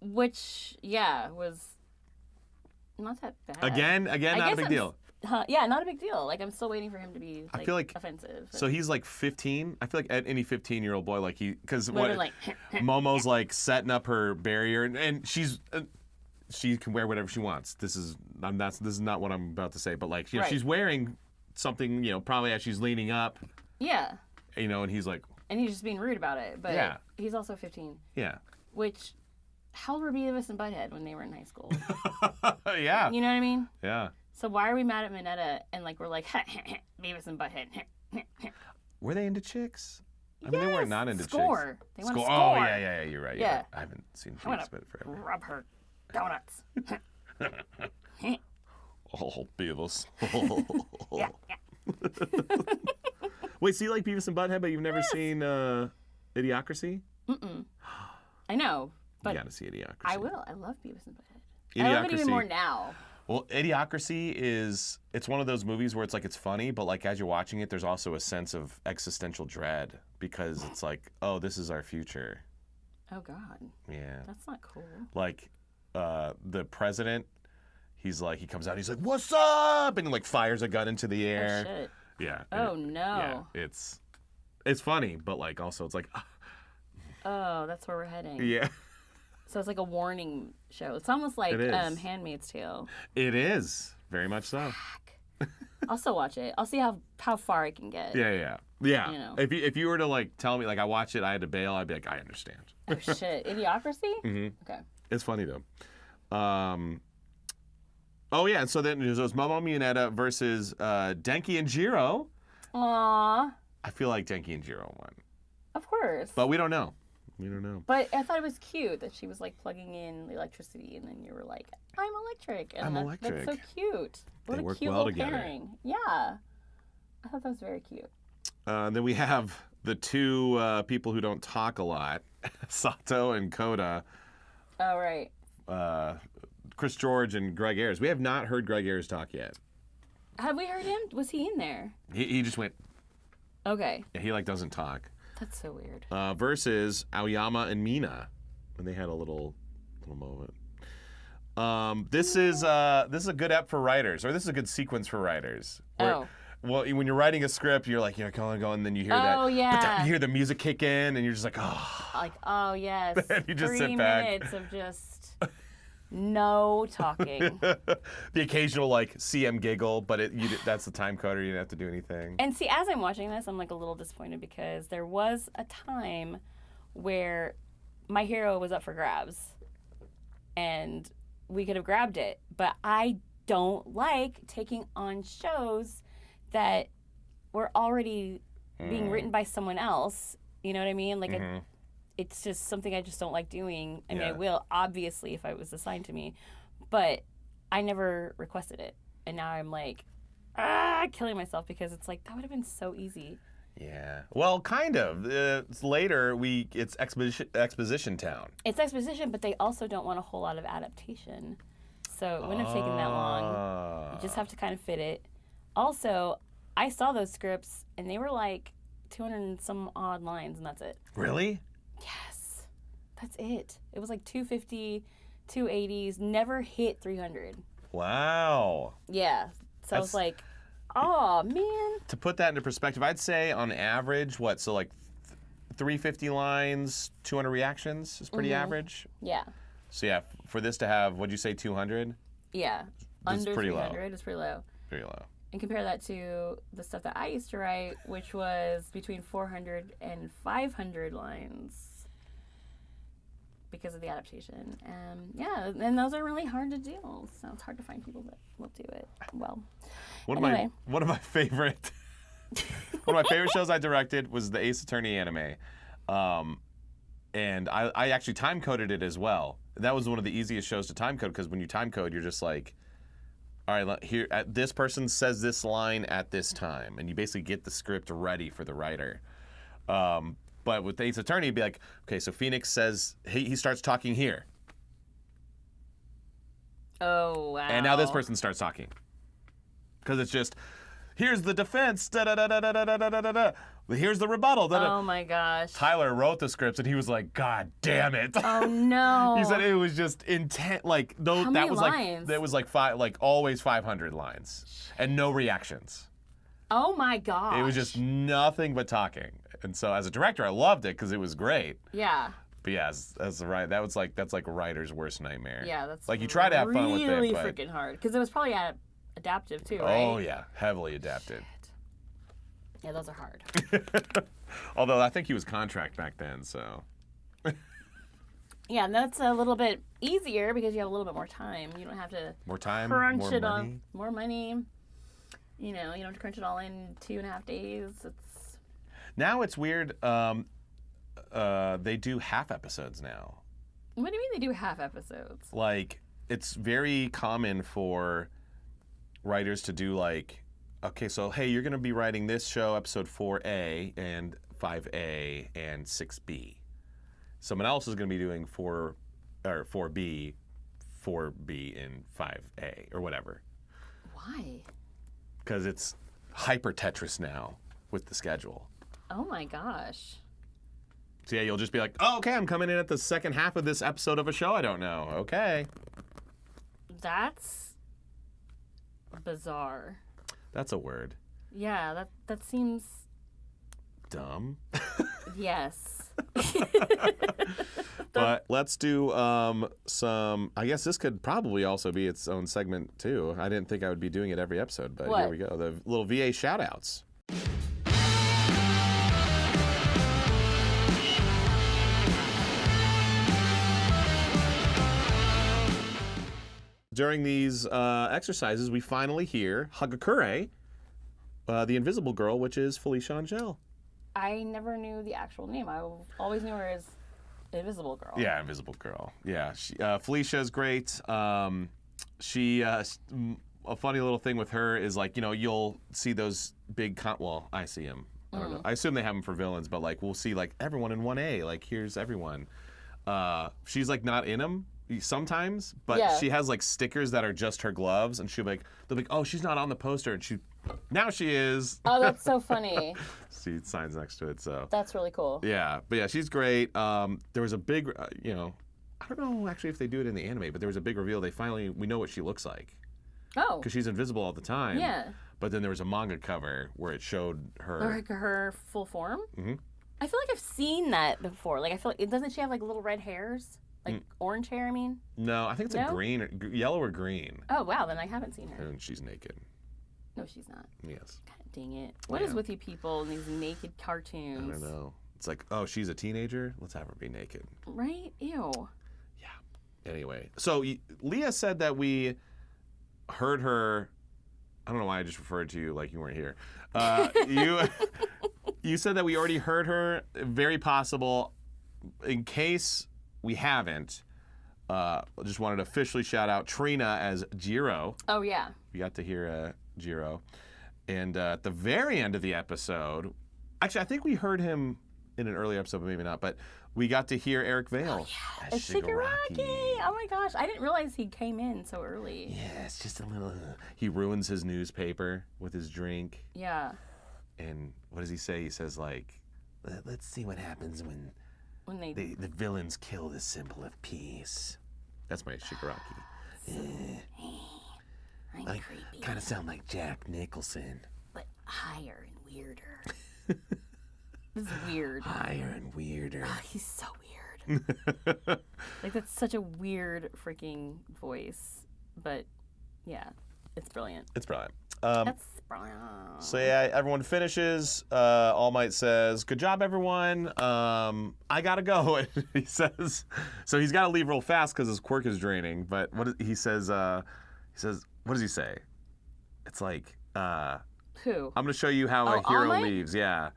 Speaker 2: Which, was not that bad.
Speaker 1: Again, not a big deal.
Speaker 2: Yeah, not a big deal. Like, I'm still waiting for him to be, like,
Speaker 1: I feel like
Speaker 2: offensive.
Speaker 1: So he's like 15. I feel like any 15-year-old boy, like because
Speaker 2: like,
Speaker 1: Momo's like setting up her barrier, and she can wear whatever she wants. This is not what I'm about to say, but like she's wearing something, probably as she's leaning up.
Speaker 2: Yeah.
Speaker 1: And he's like.
Speaker 2: And he's just being rude about it, but he's also 15.
Speaker 1: Yeah.
Speaker 2: Which, how old were Beavis and Butthead when they were in high school?
Speaker 1: Yeah.
Speaker 2: You know what I mean?
Speaker 1: Yeah.
Speaker 2: So why are we mad at Mineta and like we're like Beavis and Butthead?
Speaker 1: Were they into chicks? I mean, they weren't not into chicks.
Speaker 2: They want to score.
Speaker 1: Oh yeah, you're right.
Speaker 2: Yeah.
Speaker 1: I haven't seen chicks, but forever.
Speaker 2: Rub her donuts.
Speaker 1: Oh, Beavis.
Speaker 2: Yeah.
Speaker 1: Wait, so you like Beavis and Butthead, but you've never seen Idiocracy?
Speaker 2: Mm-mm. I know, but
Speaker 1: you gotta see Idiocracy.
Speaker 2: I will. I love Beavis and Butthead. I love it even more now.
Speaker 1: Well, Idiocracy it's one of those movies where it's like it's funny, but like as you're watching it, there's also a sense of existential dread because it's like, oh, this is our future.
Speaker 2: Oh God.
Speaker 1: Yeah.
Speaker 2: That's not cool.
Speaker 1: Like, the president, he comes out, he's like, "What's up?" and like fires a gun into the air.
Speaker 2: Oh shit.
Speaker 1: Yeah.
Speaker 2: Oh no.
Speaker 1: Yeah, it's funny, but like also it's like.
Speaker 2: Oh, that's where we're heading.
Speaker 1: Yeah.
Speaker 2: So it's like a warning show. It's almost like Handmaid's Tale.
Speaker 1: It is. Very much so.
Speaker 2: I'll still watch it. I'll see how far I can get.
Speaker 1: Yeah. If you were to like tell me like I watched it, I had to bail, I'd be like, I understand.
Speaker 2: Oh shit. Idiocracy?
Speaker 1: Mm-hmm.
Speaker 2: Okay.
Speaker 1: It's funny though. Oh yeah, and so then there's Momo Mineta versus Denki and Jiro.
Speaker 2: Aww.
Speaker 1: I feel like Denki and Jiro won.
Speaker 2: Of course.
Speaker 1: But we don't know. We don't know.
Speaker 2: But I thought it was cute that she was like plugging in the electricity, and then you were like, "I'm electric." And
Speaker 1: electric.
Speaker 2: That's so cute. What
Speaker 1: they
Speaker 2: a
Speaker 1: work
Speaker 2: cute
Speaker 1: well
Speaker 2: little
Speaker 1: together.
Speaker 2: pairing. Yeah, I thought that was very cute.
Speaker 1: Then we have the two people who don't talk a lot, Sato and Koda.
Speaker 2: Oh right.
Speaker 1: Chris George and Greg Ayres. We have not heard Greg Ayres talk yet.
Speaker 2: Have we heard him? Was he in there?
Speaker 1: He just went.
Speaker 2: Okay.
Speaker 1: Yeah, he like doesn't talk.
Speaker 2: That's so weird.
Speaker 1: Versus Aoyama and Mina, and they had a little moment. This is a good ep for writers, or this is a good sequence for writers. Well, when you're writing a script, you're like, go, and then you hear that.
Speaker 2: Oh yeah.
Speaker 1: You hear the music kick in, and you're just like, oh.
Speaker 2: Like, oh yes.
Speaker 1: And you just
Speaker 2: 3
Speaker 1: sit back.
Speaker 2: minutes of just No talking.
Speaker 1: The occasional like CM giggle, but that's the time coder. You didn't have to do anything.
Speaker 2: And see, as I'm watching this, I'm like a little disappointed because there was a time where my hero was up for grabs and we could have grabbed it, but I don't like taking on shows that were already being written by someone else. You know what I mean? Like, it's just something I just don't like doing. I mean, I will, obviously, if it was assigned to me, but I never requested it. And now I'm like, killing myself because it's like, that would have been so easy.
Speaker 1: Yeah. Well, kind of. It's later, it's Exposition Town.
Speaker 2: It's Exposition, but they also don't want a whole lot of adaptation. So it wouldn't have taken that long. You just have to kind of fit it. Also, I saw those scripts, and they were like 200 and some odd lines, and that's it.
Speaker 1: Really?
Speaker 2: Yes. That's it. It was like 250, 280s, never hit 300.
Speaker 1: Wow.
Speaker 2: Yeah. So I was like, oh, man.
Speaker 1: To put that into perspective, I'd say on average, so like 350 lines, 200 reactions is pretty average?
Speaker 2: Yeah.
Speaker 1: So yeah, for this to have, what'd you say, 200?
Speaker 2: Yeah.
Speaker 1: That's
Speaker 2: Under
Speaker 1: pretty
Speaker 2: 300 is pretty low.
Speaker 1: Pretty low.
Speaker 2: And compare that to the stuff that I used to write, which was between 400 and 500 lines because of the adaptation. Yeah, and those are really hard to do. So it's hard to find people that will do it well.
Speaker 1: One of my favorite shows I directed was the Ace Attorney anime. And I actually time coded it as well. That was one of the easiest shows to time code because when you time code, you're just like, all right, here this person says this line at this time, and you basically get the script ready for the writer. But with Ace Attorney, it'd be like, okay, so Phoenix says he starts talking here,
Speaker 2: Oh, wow.
Speaker 1: and now this person starts talking because it's just here's the defense, da da da da da da da da da. Here's the rebuttal. Da, da.
Speaker 2: Oh, my gosh.
Speaker 1: Tyler wrote the scripts, and he was like, God damn it.
Speaker 2: Oh, no.
Speaker 1: He said it was just intent. Like
Speaker 2: How
Speaker 1: that
Speaker 2: many
Speaker 1: was
Speaker 2: lines?
Speaker 1: always 500 lines and no reactions.
Speaker 2: Oh, my gosh.
Speaker 1: It was just nothing but talking. And so as a director, I loved it because it was great.
Speaker 2: Yeah.
Speaker 1: But yeah, that's right. That's like a writer's worst nightmare.
Speaker 2: Yeah, that's
Speaker 1: like you try to have fun with it,
Speaker 2: really
Speaker 1: but
Speaker 2: freaking hard because it was probably adaptive too, right?
Speaker 1: oh yeah, heavily adapted.
Speaker 2: Yeah, those are hard.
Speaker 1: Although I think he was contract back then, so.
Speaker 2: Yeah, and that's a little bit easier because you have a little bit more time. You don't have to
Speaker 1: More time,
Speaker 2: crunch
Speaker 1: more
Speaker 2: it
Speaker 1: money.
Speaker 2: on more money. You know, you don't have to crunch it all in 2.5 days. It's
Speaker 1: Now it's weird. They do half episodes now.
Speaker 2: What do you mean they do half episodes?
Speaker 1: Like it's very common for writers to do like, okay, so hey, you're gonna be writing this show, episode 4A and 5A and 6B. Someone else is gonna be doing 4B, 4B, and 5A or whatever.
Speaker 2: Why?
Speaker 1: Because it's hyper Tetris now with the schedule.
Speaker 2: Oh my gosh.
Speaker 1: So yeah, you'll just be like, oh, okay, I'm coming in at the second half of this episode of a show I don't know. Okay.
Speaker 2: That's bizarre.
Speaker 1: That's a word.
Speaker 2: Yeah, that seems
Speaker 1: Dumb.
Speaker 2: yes.
Speaker 1: But let's do some, I guess this could probably also be its own segment too. I didn't think I would be doing it every episode, but
Speaker 2: What?
Speaker 1: here we go. The little VA shoutouts. During these exercises, we finally hear Hagakure, the invisible girl, which is Felicia Angel.
Speaker 2: I never knew the actual name. I always knew her as Invisible Girl.
Speaker 1: Yeah, Invisible Girl. Yeah, Felicia is great. She a funny little thing with her is like, you know, you'll see those big well, I see them. I don't know. I assume they have them for villains, but like we'll see like everyone in 1A. Like here's everyone. She's like not in them sometimes, but
Speaker 2: Yeah.
Speaker 1: she has like stickers that are just her gloves, and they'll be like, oh, she's not on the poster, and now she is.
Speaker 2: Oh, that's so funny.
Speaker 1: See signs next to it, so.
Speaker 2: That's really cool.
Speaker 1: Yeah, but yeah, she's great. There was a big, you know, I don't know actually if they do it in the anime, but there was a big reveal. We know what she looks like
Speaker 2: Oh.
Speaker 1: because she's invisible all the time.
Speaker 2: Yeah.
Speaker 1: But then there was a manga cover where it showed her.
Speaker 2: Like her full form?
Speaker 1: Mhm.
Speaker 2: I feel like I've seen that before. Like I feel like doesn't she have like little red hairs? Like orange hair, I mean?
Speaker 1: No, I think it's a
Speaker 2: No?
Speaker 1: green, yellow or green.
Speaker 2: Oh, wow, then I haven't seen her.
Speaker 1: And she's naked.
Speaker 2: No, she's not.
Speaker 1: Yes.
Speaker 2: God dang it. What is
Speaker 1: Yeah.
Speaker 2: with you people and these naked
Speaker 1: I
Speaker 2: cartoons?
Speaker 1: don't know. It's like, oh, she's a teenager? Let's have her be naked.
Speaker 2: Right? Ew.
Speaker 1: Anyway, so Leah said that we heard her. I don't know why I just referred to you like you weren't here. You said that we already heard her. Very possible. In case we haven't, I just wanted to officially shout out Trina as Jiro.
Speaker 2: Oh, yeah.
Speaker 1: We got to hear Jiro. And at the very end of the episode, actually, I think we heard him in an earlier episode, but maybe not. But we got to hear Eric Vale.
Speaker 2: Oh, it's Shigaraki. Oh, my gosh. I didn't realize he came in so early.
Speaker 1: Yeah, it's just a little. He ruins his newspaper with his drink.
Speaker 2: Yeah.
Speaker 1: And what does he say? He says, like, let's see what happens when the villains kill the symbol of peace. That's my Shigaraki.
Speaker 2: I'm creepy.
Speaker 1: Kind of sound like Jack Nicholson.
Speaker 2: But higher and weirder. This is weird.
Speaker 1: Higher and weirder.
Speaker 2: Oh, he's so weird. Like, that's such a weird freaking voice. But, yeah, it's brilliant.
Speaker 1: It's brilliant.
Speaker 2: That's brilliant.
Speaker 1: So yeah, everyone finishes. All Might says, "Good job, everyone. I gotta go." And he says, so he's got to leave real fast because his quirk is draining. But he says, what does he say? It's like,
Speaker 2: Who?
Speaker 1: I'm gonna show you how a
Speaker 2: All
Speaker 1: hero
Speaker 2: Might?
Speaker 1: leaves. Yeah.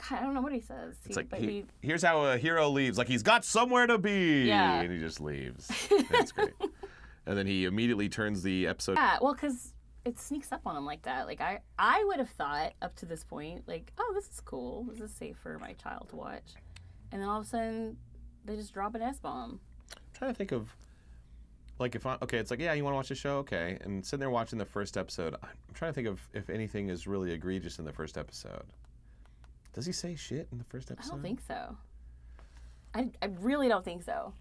Speaker 2: God, I don't know what he says.
Speaker 1: It's like, here's how a hero leaves. Like, he's got somewhere to be.
Speaker 2: Yeah.
Speaker 1: And he just leaves. That's great. And then he immediately turns the episode.
Speaker 2: Yeah, well, because it sneaks up on him like that. Like, I would have thought up to this point, like, oh, this is cool. This is safe for my child to watch. And then all of a sudden, they just drop an S-bomb.
Speaker 1: I'm trying to think of, like, it's like, yeah, you want to watch the show? Okay. And sitting there watching the first episode, I'm trying to think of if anything is really egregious in the first episode. Does he say shit in the first episode?
Speaker 2: I don't think so. I really don't think so.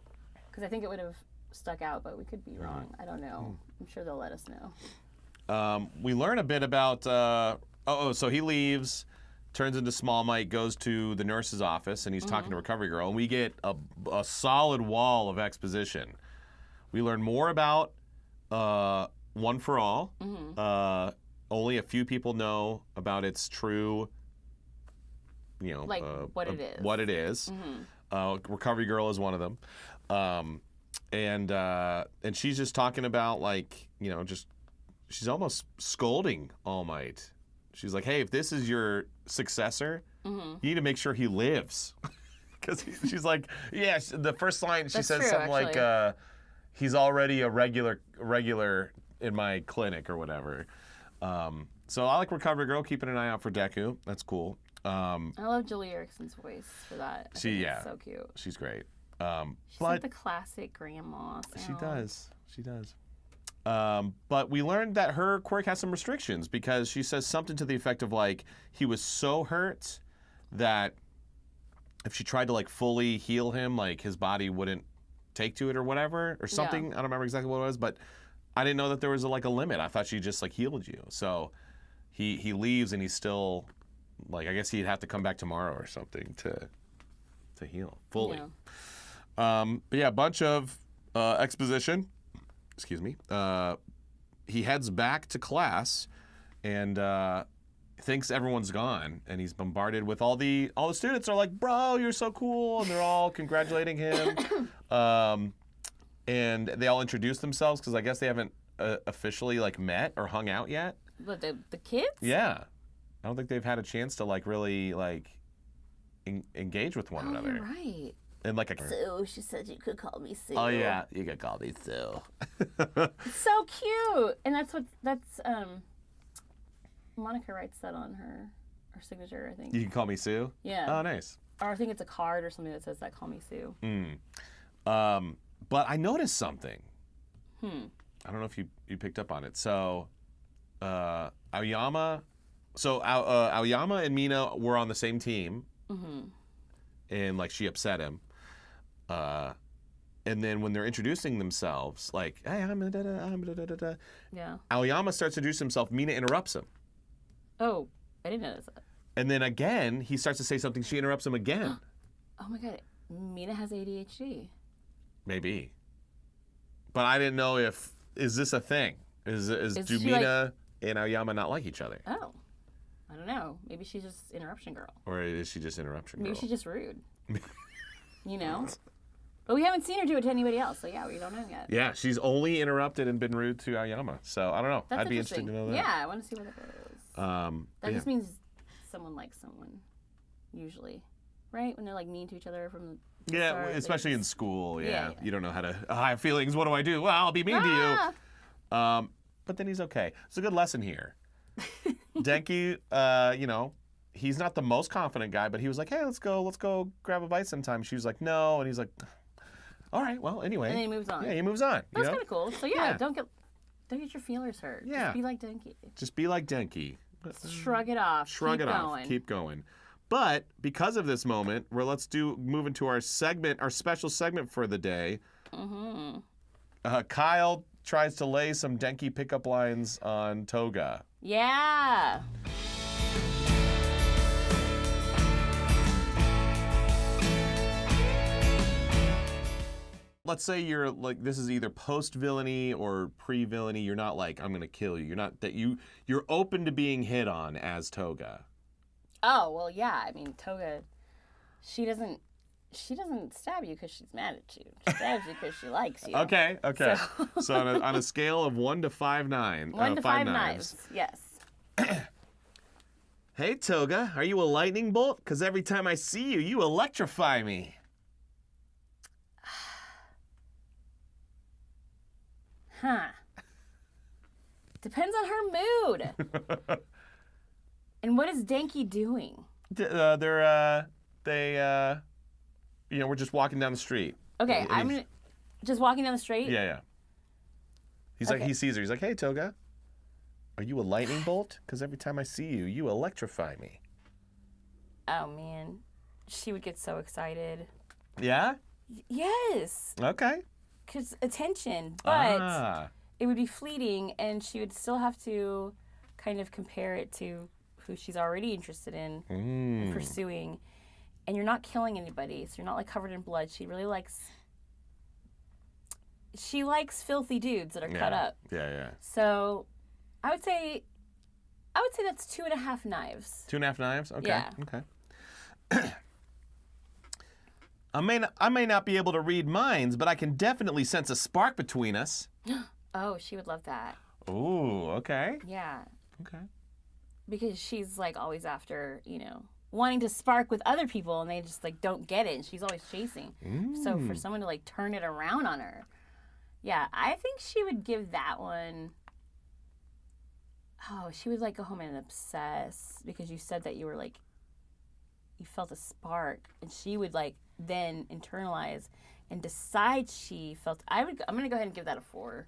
Speaker 2: Because I think it would have stuck out, but we could be wrong. I don't know. I'm sure they'll let us know.
Speaker 1: We learn a bit about, so he leaves, turns into Small Mike, goes to the nurse's office, and he's talking to Recovery Girl, and we get a solid wall of exposition. We learn more about One for All. Only a few people know about its true,
Speaker 2: what it is.
Speaker 1: What it is. Recovery Girl is one of them. And she's just talking about, like, she's almost scolding All Might. She's like, hey, if this is your successor, you need to make sure he lives. Because she's like, yeah, the first line, she says something like, he's already a regular in my clinic or whatever. So I like Recovery Girl, keeping an eye out for Deku. That's cool.
Speaker 2: I love Julie Erickson's voice for that. I think it's so cute.
Speaker 1: She's great.
Speaker 2: She's like the classic grandma sound.
Speaker 1: She does. But we learned that her quirk has some restrictions because she says something to the effect of, like, he was so hurt that if she tried to, like, fully heal him, like, his body wouldn't take to it or whatever or something. I don't remember exactly what it was, but I didn't know that there was a limit. I thought she just, like, healed you. So he leaves and he's still, like, I guess he'd have to come back tomorrow or something to heal fully. But yeah, a bunch of exposition. Excuse me. He heads back to class and thinks everyone's gone, and he's bombarded with all the students are like, bro, you're so cool, and they're all congratulating him. And they all introduce themselves because I guess they haven't officially, like, met or hung out yet.
Speaker 2: But the kids?
Speaker 1: Yeah. I don't think they've had a chance to, like, really, like, engage with one another.
Speaker 2: You're right.
Speaker 1: And, like,
Speaker 2: Sue, she said you could call me Sue.
Speaker 1: Oh yeah, you could call me Sue.
Speaker 2: So cute. And that's Monica writes that on her signature, I think.
Speaker 1: You can call me Sue?
Speaker 2: Yeah.
Speaker 1: Oh, nice.
Speaker 2: Or I think it's a card or something that says that, call me Sue.
Speaker 1: But I noticed something. I don't know if you picked up on it. So Aoyama and Mina were on the same team. And, like, she upset him. And then when they're introducing themselves, like, hey, I'm da-da-da.
Speaker 2: Yeah.
Speaker 1: Aoyama starts to introduce himself. Mina interrupts him.
Speaker 2: Oh, I didn't notice that.
Speaker 1: And then again, he starts to say something. She interrupts him again.
Speaker 2: Oh my God. Mina has ADHD.
Speaker 1: Maybe. But I didn't know is this a thing? Is
Speaker 2: she,
Speaker 1: Jumina and Aoyama not like each other?
Speaker 2: Oh. I don't know. Maybe she's just interruption girl.
Speaker 1: Or is she just interruption girl?
Speaker 2: Maybe she's just rude. You know? But we haven't seen her do it to anybody else, so yeah, we don't know yet.
Speaker 1: Yeah, she's only interrupted and been rude to Aoyama. So I don't know.
Speaker 2: That's
Speaker 1: I'd be interested to know that.
Speaker 2: Yeah, I want to see what that is. That just means someone likes someone, usually. Right? When they're like mean to each other from the start,
Speaker 1: especially in school. Yeah.
Speaker 2: Yeah.
Speaker 1: You don't know how to I have feelings. What do I do? Well, I'll be mean to you. But then he's okay. It's a good lesson here. Denki, he's not the most confident guy, but he was like, hey, let's go grab a bite sometime. She was like, no. And he's like, all right, well, anyway.
Speaker 2: And then he moves on.
Speaker 1: Yeah, he moves on.
Speaker 2: That's kind of cool. So yeah, don't get your feelers hurt.
Speaker 1: Yeah.
Speaker 2: Just be like Denki.
Speaker 1: Just be like Denki.
Speaker 2: Shrug it off.
Speaker 1: Shrug it off. Keep going. But because of this moment, let's move into our special segment for the day. Mm-hmm. Kyle tries to lay some Denki pickup lines on Toga.
Speaker 2: Yeah.
Speaker 1: Let's say you're like, this is either post-villainy or pre-villainy. You're not like, I'm gonna kill you. You're not that you're open to being hit on as Toga.
Speaker 2: Oh, well, yeah. I mean, Toga, she doesn't stab you because she's mad at you. She stabs you because she likes you.
Speaker 1: Okay. So on a scale of 1 to 5 9.
Speaker 2: 1 to 5 knives. Yes.
Speaker 1: Hey, Toga, are you a lightning bolt? Because every time I see you, you electrify me.
Speaker 2: Huh. Depends on her mood. And what is Denki doing?
Speaker 1: We're just walking down the street.
Speaker 2: Okay, just walking down the street?
Speaker 1: Yeah. He's like, he sees her. He's like, hey, Toga, are you a lightning bolt? Because every time I see you, you electrify me.
Speaker 2: Oh, man. She would get so excited.
Speaker 1: Yeah?
Speaker 2: Yes.
Speaker 1: Okay.
Speaker 2: Because attention, but it would be fleeting, and she would still have to kind of compare it to who she's already interested in and pursuing. And you're not killing anybody, so you're not like covered in blood. She likes filthy dudes that are cut up.
Speaker 1: Yeah.
Speaker 2: So I would say that's 2.5 knives.
Speaker 1: 2.5 knives? Okay.
Speaker 2: Yeah.
Speaker 1: Okay. I may not be able to read minds, but I can definitely sense a spark between us.
Speaker 2: Oh, she would love that.
Speaker 1: Ooh, okay.
Speaker 2: Yeah.
Speaker 1: Okay.
Speaker 2: Because she's like always after, wanting to spark with other people, and they just like don't get it, and she's always chasing. So for someone to like turn it around on her, yeah, I think she would give that one. Oh, she would like go home and obsess because you said that you were like, you felt a spark, and she would like then internalize and decide she felt. I'm gonna go ahead and give that a 4.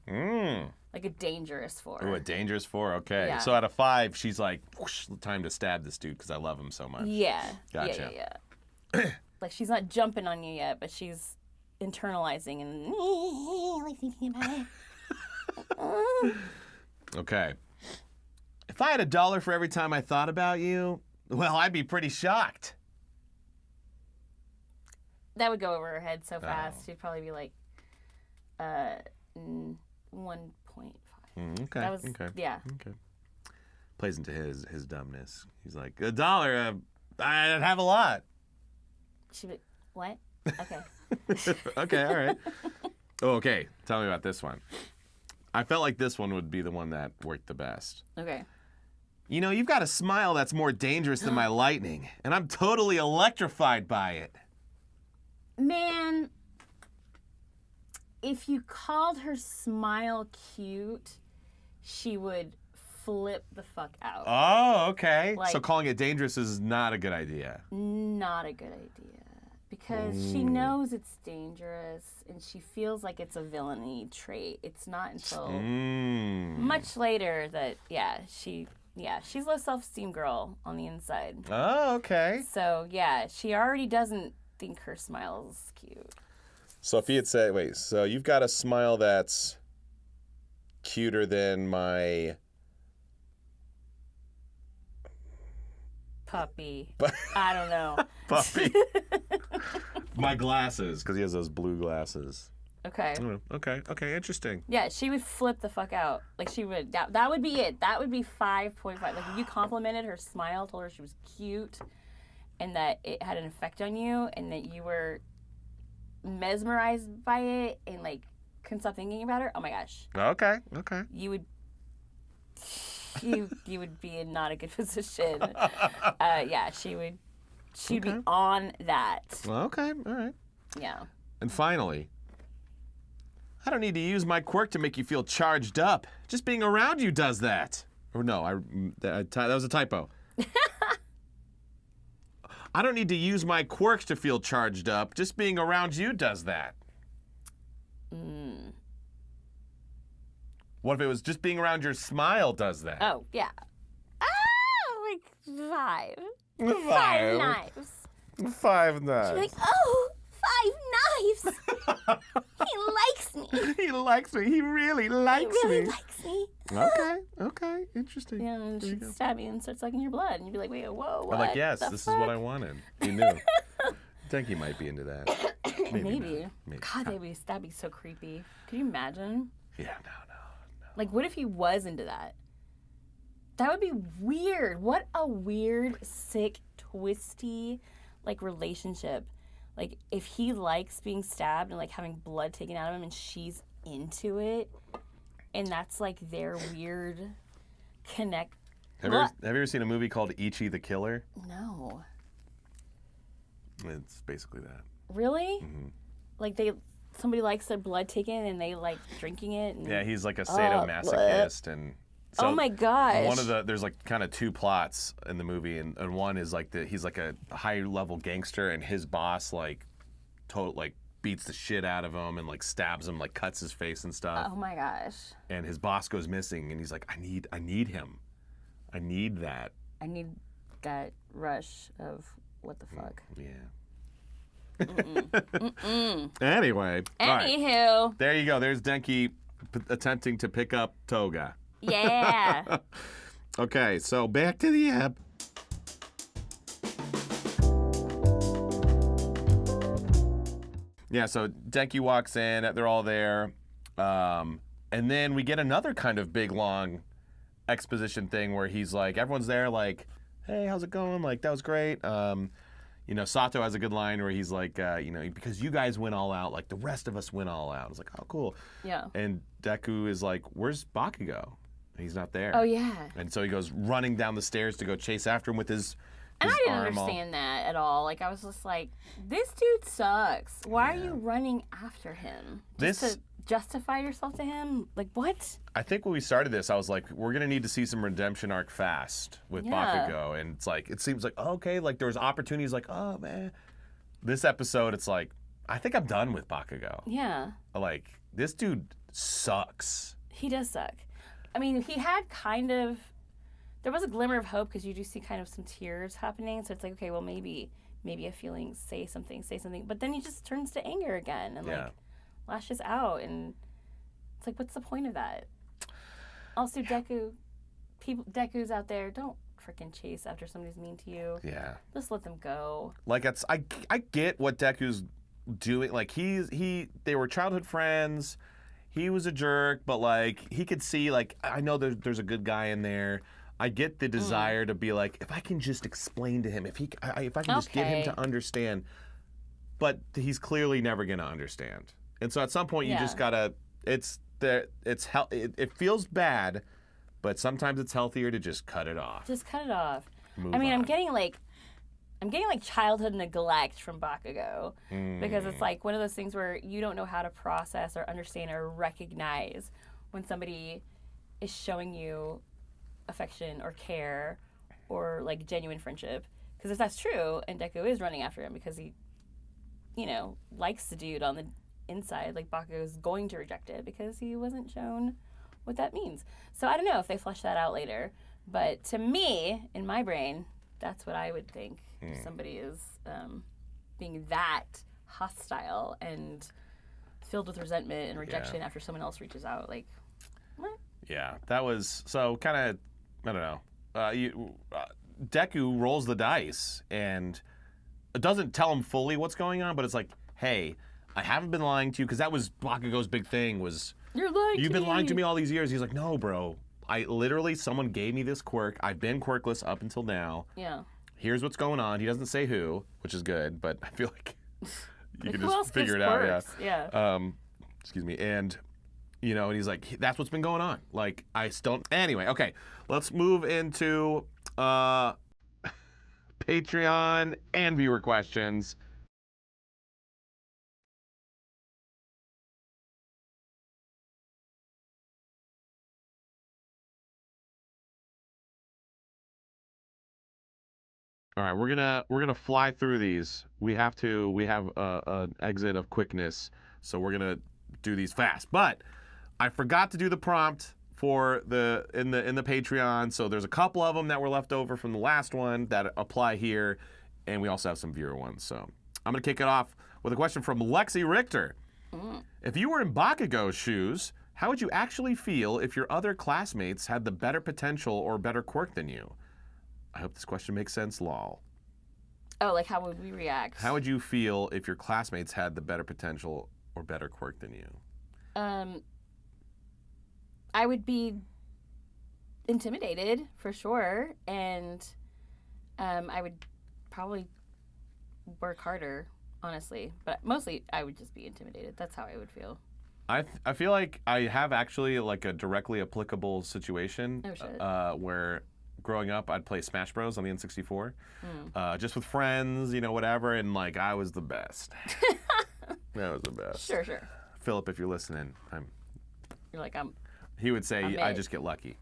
Speaker 2: Like a dangerous 4.
Speaker 1: Ooh, a dangerous 4. Okay.
Speaker 2: Yeah.
Speaker 1: So out of 5, she's like, whoosh, time to stab this dude because I love him so much.
Speaker 2: Yeah.
Speaker 1: Gotcha.
Speaker 2: Yeah. Like she's not jumping on you yet, but she's internalizing and like thinking about it.
Speaker 1: Okay. If I had $1 for every time I thought about you, well, I'd be pretty shocked.
Speaker 2: That would go over her head so fast. She'd probably be like 1.5.
Speaker 1: Okay.
Speaker 2: That was,
Speaker 1: okay.
Speaker 2: Yeah.
Speaker 1: Okay. Plays into his dumbness. He's like, $1, I'd have a lot.
Speaker 2: She'd be, what? Okay.
Speaker 1: Okay, all right. Oh, okay, tell me about this one. I felt like this one would be the one that worked the best.
Speaker 2: Okay.
Speaker 1: You've got a smile that's more dangerous than my lightning, and I'm totally electrified by it.
Speaker 2: Man, if you called her smile cute, she would flip the fuck out.
Speaker 1: Oh, okay.
Speaker 2: Like,
Speaker 1: so calling it dangerous is not a good idea.
Speaker 2: Not a good idea. Because she knows it's dangerous, and she feels like it's a villainy trait. It's not until much later that, she's a self-esteem girl on the inside.
Speaker 1: Oh, okay.
Speaker 2: So, yeah, she already doesn't think her smile's cute.
Speaker 1: So if he had said, wait, so you've got a smile that's cuter than my...
Speaker 2: Puppy. I don't know.
Speaker 1: Puppy. My glasses, because he has those blue glasses.
Speaker 2: Okay.
Speaker 1: Okay, interesting.
Speaker 2: Yeah, she would flip the fuck out. Like she would. That would be it. That would be 5.5. Like if you complimented her smile, told her she was cute, and that it had an effect on you, and that you were mesmerized by it, and like couldn't stop thinking about her. Oh my gosh.
Speaker 1: Okay.
Speaker 2: You would. You would be in not a good position. Yeah, she would. She'd be on that.
Speaker 1: Okay, all right.
Speaker 2: Yeah.
Speaker 1: And finally, I don't need to use my quirk to make you feel charged up. Just being around you does that. Or no, that was a typo. I don't need to use my quirks to feel charged up. Just being around you does that. What if it was just being around your smile does that?
Speaker 2: Oh, yeah. Like 5.
Speaker 1: 5
Speaker 2: knives.
Speaker 1: 5 knives.
Speaker 2: She'd be like, oh, 5 knives. He likes me.
Speaker 1: He likes me. He really likes
Speaker 2: He really
Speaker 1: me.
Speaker 2: likes me.
Speaker 1: Okay, interesting.
Speaker 2: Yeah, and
Speaker 1: There you
Speaker 2: she'd
Speaker 1: go.
Speaker 2: stab you and start sucking your blood. And you'd be like, wait, whoa, what?
Speaker 1: I'm like, yes,
Speaker 2: the
Speaker 1: this
Speaker 2: fuck?
Speaker 1: is what I wanted. You knew. Denki might be into that.
Speaker 2: Maybe.
Speaker 1: Maybe.
Speaker 2: God, that'd be so creepy. Can you imagine?
Speaker 1: Yeah, no.
Speaker 2: Like, what if he was into that? That would be weird. What a weird, sick, twisty, like, relationship. Like, if he likes being stabbed and, like, having blood taken out of him and she's into it, and that's, like, their weird connect.
Speaker 1: Have you ever seen a movie called Ichi the Killer?
Speaker 2: No.
Speaker 1: It's basically that.
Speaker 2: Really?
Speaker 1: Mm-hmm.
Speaker 2: Like, somebody likes their blood taken and they like drinking it. And,
Speaker 1: Yeah, he's like a sadomasochist, and so
Speaker 2: oh my gosh.
Speaker 1: there's like kind of 2 plots in the movie, and one is like he's like a high level gangster, and his boss like beats the shit out of him and like stabs him, like cuts his face and stuff.
Speaker 2: Oh my gosh.
Speaker 1: And his boss goes missing, and he's like, I need him. I need that.
Speaker 2: I need that rush of what the fuck.
Speaker 1: Yeah. Anyway. All right.
Speaker 2: Anywho.
Speaker 1: There you go. There's Denki attempting to pick up Toga.
Speaker 2: Yeah.
Speaker 1: Okay, so back to the app. Yeah, so Denki walks in, they're all there. And then we get another kind of big, long exposition thing where he's like, everyone's there, like, hey, how's it going? Like, that was great. Sato has a good line where he's like, because you guys went all out, like the rest of us went all out. It's like, oh, cool.
Speaker 2: Yeah.
Speaker 1: And Deku is like, where's Bakugo? And he's not there.
Speaker 2: Oh, yeah.
Speaker 1: And so he goes running down the stairs to go chase after him with his
Speaker 2: And I didn't
Speaker 1: arm all-
Speaker 2: understand that at all. Like, I was just like, this dude sucks. Why are you running after him? Just to justify yourself to him? Like, what?
Speaker 1: I think when we started this, I was like, we're going to need to see some redemption arc fast with Bakugo. And it's like, it seems like, okay, like there was opportunities like, oh, man. This episode, it's like, I think I'm done with Bakugo.
Speaker 2: Yeah.
Speaker 1: Like, this dude sucks.
Speaker 2: He does suck. I mean, he had kind of, there was a glimmer of hope because you do see kind of some tears happening. So it's like, okay, well, maybe a feeling, say something. But then he just turns to anger again and like lashes out. And it's like, what's the point of that? Also, Deku's out there. Don't freaking chase after somebody's mean to you.
Speaker 1: Yeah.
Speaker 2: Just let them go.
Speaker 1: Like, I get what Deku's doing. Like, they were childhood friends. He was a jerk, but like he could see, like, I know there's a good guy in there. I get the desire to be like, if I can just explain to him, if I can just get him to understand. But he's clearly never gonna understand, and so at some point you just gotta. It feels bad, but sometimes it's healthier to just cut it off.
Speaker 2: Just cut it off.
Speaker 1: Move
Speaker 2: I mean,
Speaker 1: on.
Speaker 2: I'm getting like childhood neglect from Bakugo because it's like one of those things where you don't know how to process or understand or recognize when somebody is showing you affection or care or like genuine friendship. Because if that's true, and Deku is running after him because he, likes the dude on the inside, like Bakugo is going to reject it because he wasn't shown what that means. So I don't know if they flesh that out later, but to me, in my brain, that's what I would think. If somebody is being that hostile and filled with resentment and rejection after someone else reaches out, like, what?
Speaker 1: Yeah, that was so kind of, I don't know. Deku rolls the dice and it doesn't tell him fully what's going on, but it's like, hey, I haven't been lying to you, because that was Bakugo's big thing was, you've been lying to me all these years. He's like, no, bro. Someone gave me this quirk. I've been quirkless up until now.
Speaker 2: Yeah.
Speaker 1: Here's what's going on. He doesn't say who, which is good, but I feel like you can just figure it
Speaker 2: quirks?
Speaker 1: out.
Speaker 2: Yeah.
Speaker 1: Excuse me. And, and he's like, that's what's been going on. Like, I still... Anyway, okay. Let's move into Patreon and viewer questions. All right, we're gonna fly through these. We have an exit of quickness, so we're gonna do these fast. But I forgot to do the prompt for in the Patreon, so there's a couple of them that were left over from the last one that apply here, and we also have some viewer ones. So I'm gonna kick it off with a question from Lexi Richter. If you were in Bakugo's shoes, how would you actually feel if your other classmates had the better potential or better quirk than you? I hope this question makes sense, lol.
Speaker 2: Oh, like how would we react?
Speaker 1: How would you feel if your classmates had the better potential or better quirk than you?
Speaker 2: I would be intimidated for sure, and I would probably work harder, honestly. But mostly, I would just be intimidated. That's how I would feel.
Speaker 1: I feel like I have actually like a directly applicable situation where growing up, I'd play Smash Bros on the N64, just with friends, whatever, and like I was the best. That was the best.
Speaker 2: Sure.
Speaker 1: Philip, if you're listening,
Speaker 2: You're like
Speaker 1: he would say I just get lucky.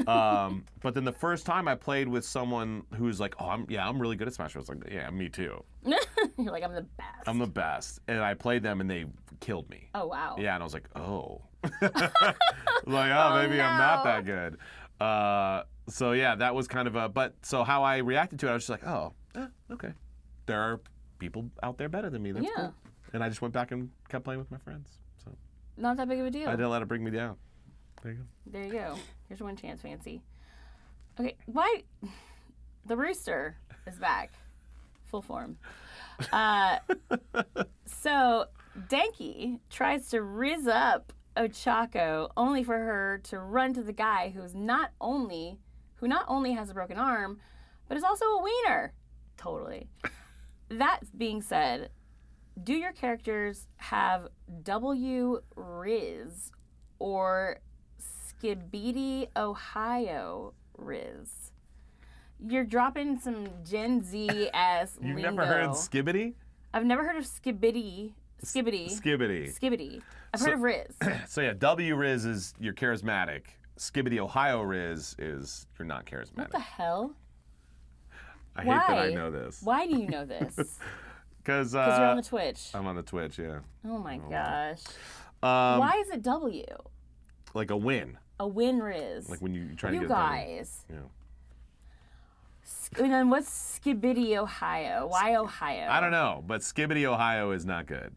Speaker 1: But then the first time I played with someone who's like, oh, I'm really good at Smash Bros. Like, yeah, me too.
Speaker 2: You're like, I'm the best.
Speaker 1: I'm the best, and I played them, and they killed me.
Speaker 2: Oh wow.
Speaker 1: Yeah, and I was like, oh, like, maybe I'm not that good. So yeah, that was kind of so how I reacted to it, I was just like, oh, okay. There are people out there better than me. That's cool. And I just went back and kept playing with my friends. So
Speaker 2: not that big of a deal.
Speaker 1: I didn't let it bring me down. There you go.
Speaker 2: There you go. Here's one chance, Fancy. Okay, why? The rooster is back. Full form. So Denki tries to rizz up Ochako only for her to run to the guy who not only has a broken arm, but is also a wiener. Totally. That being said, do your characters have W Rizz or Skibidi Ohio Rizz? You're dropping some Gen Z ass
Speaker 1: You've
Speaker 2: lingo.
Speaker 1: never heard Skibidi?
Speaker 2: I've never heard of Skibidi. I've heard of Rizz.
Speaker 1: So yeah, W Rizz is you're charismatic. Skibidi Ohio Rizz is you're not charismatic.
Speaker 2: What the hell?
Speaker 1: I hate that I know this.
Speaker 2: Why do you know this?
Speaker 1: Because
Speaker 2: you're on the Twitch.
Speaker 1: I'm on the Twitch, yeah.
Speaker 2: Oh my gosh. Why is it W?
Speaker 1: Like a win.
Speaker 2: A win Rizz.
Speaker 1: Like when you try to
Speaker 2: You
Speaker 1: get
Speaker 2: guys.
Speaker 1: a W.
Speaker 2: And then what's Skibidi Ohio? Why Ohio?
Speaker 1: I don't know, but Skibidi Ohio is not good.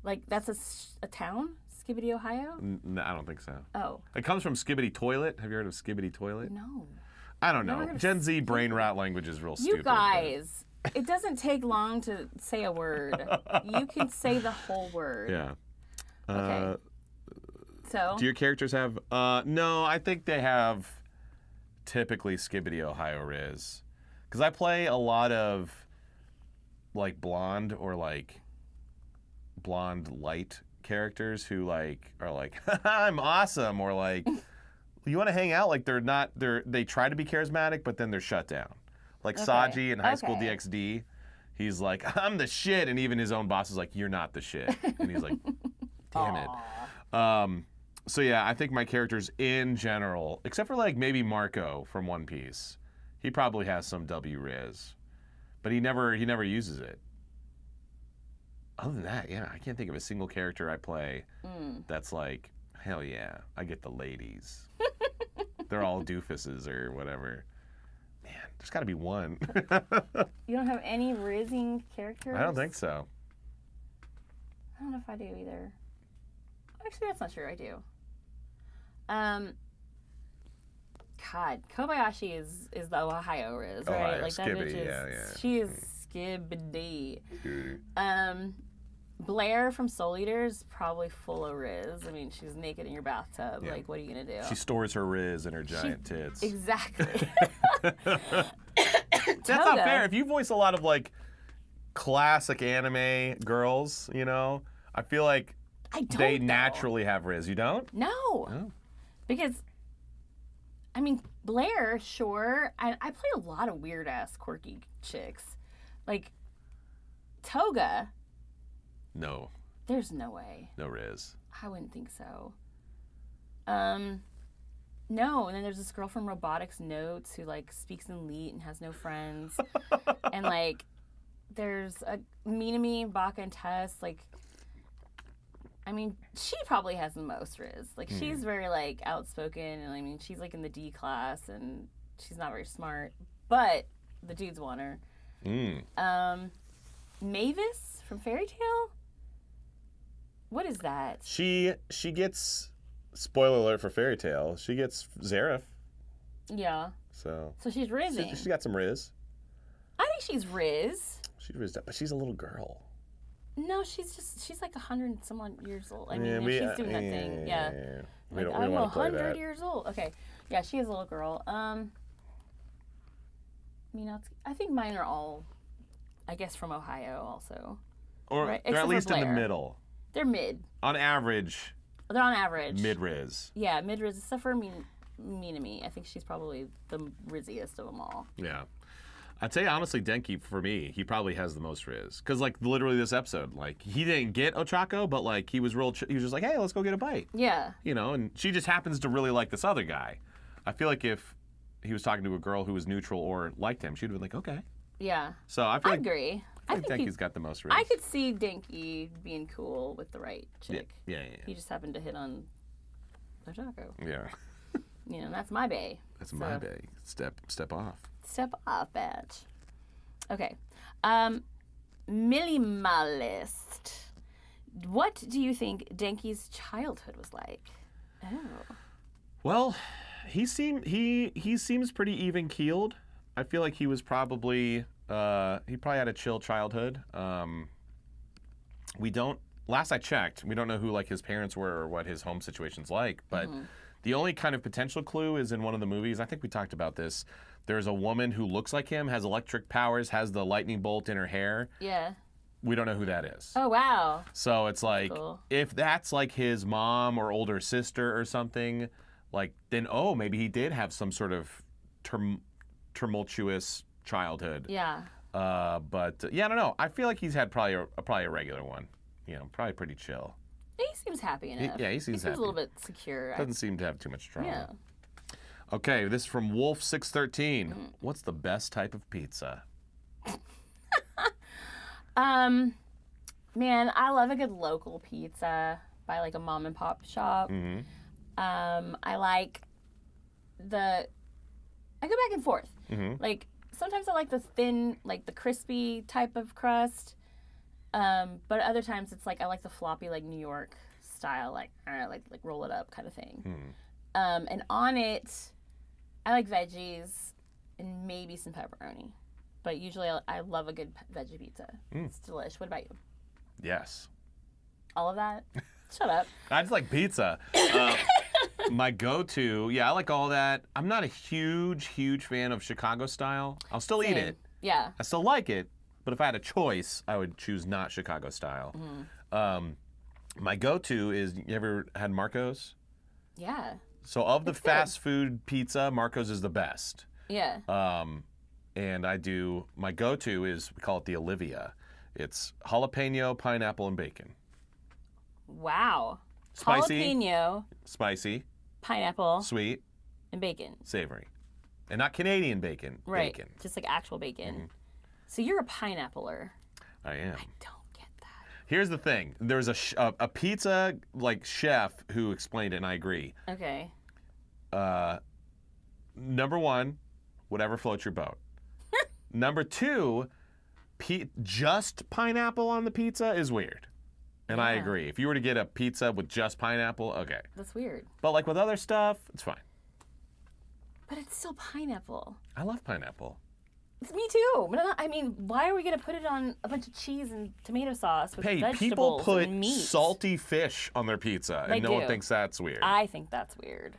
Speaker 2: Like that's a town? Skibidi Ohio?
Speaker 1: No, I don't think so.
Speaker 2: Oh.
Speaker 1: It comes from Skibidi Toilet. Have you heard of Skibidi Toilet?
Speaker 2: No.
Speaker 1: I don't know. Gen Z brain rot language is real stupid.
Speaker 2: You guys, it doesn't take long to say a word. You can say the whole word.
Speaker 1: Yeah.
Speaker 2: Okay. So?
Speaker 1: Do your characters have... no, I think they have typically Skibidi Ohio Rizz. Because I play a lot of like blonde or like blonde light characters who like are like, I'm awesome, or like, you want to hang out? Like they try to be charismatic, but then they're shut down. Like Saji in High School DxD, he's like, I'm the shit, and even his own boss is like, you're not the shit, and he's like, damn it. So yeah, I think my characters in general, except for like maybe Marco from One Piece, he probably has some W Rizz, but he never uses it. Other than that, yeah, I can't think of a single character I play that's like, hell yeah, I get the ladies. They're all doofuses or whatever. Man, there's got to be one.
Speaker 2: You don't have any rizzing characters?
Speaker 1: I don't think so.
Speaker 2: I don't know if I do either. Actually, that's not true. I do. God, Kobayashi is the Ohio Rizz, right?
Speaker 1: Like
Speaker 2: that
Speaker 1: Skibidi,
Speaker 2: bitch is.
Speaker 1: yeah.
Speaker 2: She is Skibidi. Blair from Soul Eaters, probably full of Rizz. I mean, she's naked in your bathtub.
Speaker 1: Yeah.
Speaker 2: Like, what are you going to do?
Speaker 1: She stores her Rizz in her giant tits.
Speaker 2: Exactly.
Speaker 1: That's not fair. If you voice a lot of, like, classic anime girls, you know, I feel like they naturally have Rizz. You don't?
Speaker 2: No.
Speaker 1: Oh.
Speaker 2: Because, I mean, Blair, sure. I play a lot of weird-ass, quirky chicks. Like, Toga.
Speaker 1: No.
Speaker 2: There's no way.
Speaker 1: No Rizz.
Speaker 2: I wouldn't think so. No, and then there's this girl from Robotics Notes who, like, speaks in Leet and has no friends. And, like, there's a Minami, Baka, and Tess, like, I mean, she probably has the most Rizz. Like, she's very, like, outspoken, and, I mean, she's, like, in the D class, and she's not very smart. But the dudes want her. Mavis from Fairy Tail? What is that?
Speaker 1: She gets, spoiler alert for Fairy Tail, she gets Zareth.
Speaker 2: Yeah.
Speaker 1: So
Speaker 2: she's rizzing.
Speaker 1: She got some Rizz.
Speaker 2: I think she's Rizz.
Speaker 1: She's Rizzed up, but she's a little girl.
Speaker 2: No, she's like 100 and some odd years old. I mean, she's doing that thing. Yeah.
Speaker 1: We
Speaker 2: Like,
Speaker 1: don't
Speaker 2: I'm
Speaker 1: want to play
Speaker 2: 100
Speaker 1: that.
Speaker 2: years old. Okay. Yeah, she is a little girl. I mean, I think mine are all, I guess, from Ohio also.
Speaker 1: Or
Speaker 2: Right,
Speaker 1: they're
Speaker 2: except
Speaker 1: at
Speaker 2: for
Speaker 1: least in the
Speaker 2: Blair.
Speaker 1: middle.
Speaker 2: They're mid.
Speaker 1: On average,
Speaker 2: They're on average.
Speaker 1: mid-Rizz.
Speaker 2: Yeah, mid-Rizz, except for Minami. I think she's probably the rizziest of them all.
Speaker 1: Yeah. I'd say, honestly, Denki, for me, he probably has the most Rizz. Because, like, literally this episode, like, he didn't get Ochako, but, like, he was he was just like, hey, let's go get a bite.
Speaker 2: Yeah.
Speaker 1: You know, and she just happens to really like this other guy. I feel like if he was talking to a girl who was neutral or liked him, she'd have been like, okay.
Speaker 2: Yeah.
Speaker 1: So I feel
Speaker 2: I
Speaker 1: like,
Speaker 2: agree.
Speaker 1: I think Denki's got the most Rizz.
Speaker 2: I could see Denki being cool with the right chick.
Speaker 1: Yeah.
Speaker 2: He just happened to hit on Ochako.
Speaker 1: Yeah.
Speaker 2: You know, that's my bae.
Speaker 1: That's my bae. Step off.
Speaker 2: Step off, badge. Okay. Minimalist. What do you think Denki's childhood was like? Oh.
Speaker 1: Well, he seems pretty even keeled. I feel like he was probably he probably had a chill childhood. Last I checked, we don't know who like his parents were or what his home situation's like, but the only kind of potential clue is in one of the movies. I think we talked about this. There's a woman who looks like him, has electric powers, has the lightning bolt in her hair.
Speaker 2: Yeah.
Speaker 1: We don't know who that is.
Speaker 2: Oh, wow.
Speaker 1: So it's like,
Speaker 2: cool.
Speaker 1: if that's like his mom or older sister or something, like, then, maybe he did have some sort of tumultuous childhood.
Speaker 2: Yeah.
Speaker 1: But I don't know. I feel like he's had probably a regular one. You know, probably pretty chill.
Speaker 2: He seems happy enough.
Speaker 1: He seems happy.
Speaker 2: a little bit secure.
Speaker 1: Doesn't seem to have too much drama.
Speaker 2: Yeah.
Speaker 1: Okay, this is from Wolf613. What's the best type of pizza?
Speaker 2: Man, I love a good local pizza by like a mom and pop shop.
Speaker 1: Mm-hmm.
Speaker 2: I like I go back and forth.
Speaker 1: Mm-hmm.
Speaker 2: Like sometimes I like the thin, like the crispy type of crust. But other times it's like I like the floppy, like New York style, like like roll it up kind of thing. And on it, I like veggies and maybe some pepperoni. But usually I love a good veggie pizza. It's delish. What about you?
Speaker 1: Yes.
Speaker 2: All of that? Shut up.
Speaker 1: I just like pizza. My go-to, I like all that. I'm not a huge fan of Chicago style. I'll still eat
Speaker 2: Same.
Speaker 1: it.
Speaker 2: Yeah.
Speaker 1: I still like it, but if I had a choice, I would choose not Chicago style. My go-to is, you ever had Marco's?
Speaker 2: Yeah.
Speaker 1: So of the
Speaker 2: It's good.
Speaker 1: fast food pizza, Marco's is the best.
Speaker 2: Yeah.
Speaker 1: And my go-to is, we call it the Olivia. It's jalapeno, pineapple, and bacon.
Speaker 2: Wow.
Speaker 1: Spicy.
Speaker 2: Jalapeno,
Speaker 1: Spicy,
Speaker 2: pineapple,
Speaker 1: sweet,
Speaker 2: and bacon.
Speaker 1: savory. And not Canadian bacon,
Speaker 2: Right.
Speaker 1: bacon.
Speaker 2: Just like actual bacon. So you're a pineappler.
Speaker 1: I am.
Speaker 2: I don't get that.
Speaker 1: Here's the thing. There's a pizza like chef who explained it, and I agree.
Speaker 2: Okay.
Speaker 1: Number one, whatever floats your boat. Number two, just pineapple on the pizza is weird. And I
Speaker 2: Yeah.
Speaker 1: agree. If you were to get a pizza with just pineapple, okay.
Speaker 2: That's weird.
Speaker 1: But like with other stuff, it's fine.
Speaker 2: But it's still pineapple.
Speaker 1: I love pineapple.
Speaker 2: It's me too. But I mean, why are we gonna put it on a bunch of cheese and tomato sauce with
Speaker 1: Hey,
Speaker 2: vegetables
Speaker 1: people put
Speaker 2: and meat?
Speaker 1: salty fish on their pizza, and no one thinks that's weird.
Speaker 2: I think that's weird.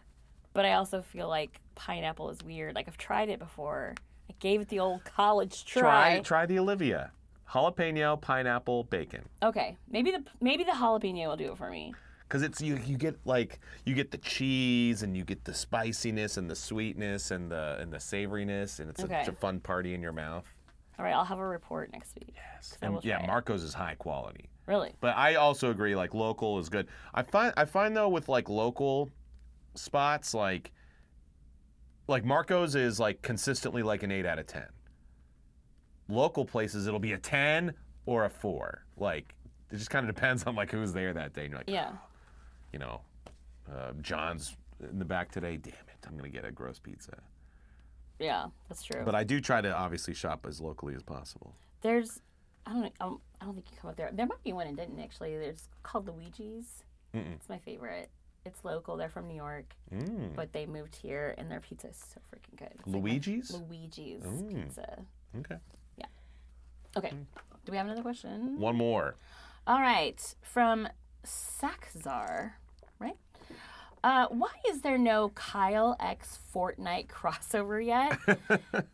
Speaker 2: But I also feel like pineapple is weird. Like, I've tried it before. I gave it the old college try.
Speaker 1: Try the Olivia. Jalapeno, pineapple, bacon.
Speaker 2: Okay, maybe the jalapeno will do it for me.
Speaker 1: Because it's you get the cheese and you get the spiciness and the sweetness and the savoriness, and it's such a fun party in your mouth.
Speaker 2: All right, I'll have a report next week.
Speaker 1: Yes, and yeah, Marco's is high quality.
Speaker 2: Really?
Speaker 1: But I also agree, like, local is good. I find though, with like local spots, like Marco's is like consistently like an 8 out of 10. Local places, it'll be a 10 or a 4. Like, it just kind of depends on like who's there that day. And you're like,
Speaker 2: yeah,
Speaker 1: you know, John's in the back today. Damn it, I'm gonna get a gross pizza.
Speaker 2: Yeah, that's true.
Speaker 1: But I do try to obviously shop as locally as possible.
Speaker 2: There's, I don't think you come up there. There might be one in Denton actually. There's called Luigi's. It's my favorite. It's local. They're from New York, but they moved here, and their pizza is so freaking good. It's
Speaker 1: Luigi's?
Speaker 2: Like Luigi's pizza.
Speaker 1: Okay.
Speaker 2: Yeah. Okay. Do we have another question?
Speaker 1: One more.
Speaker 2: All right. From Saxzar, right? Why is there no Kyle X Fortnite crossover yet?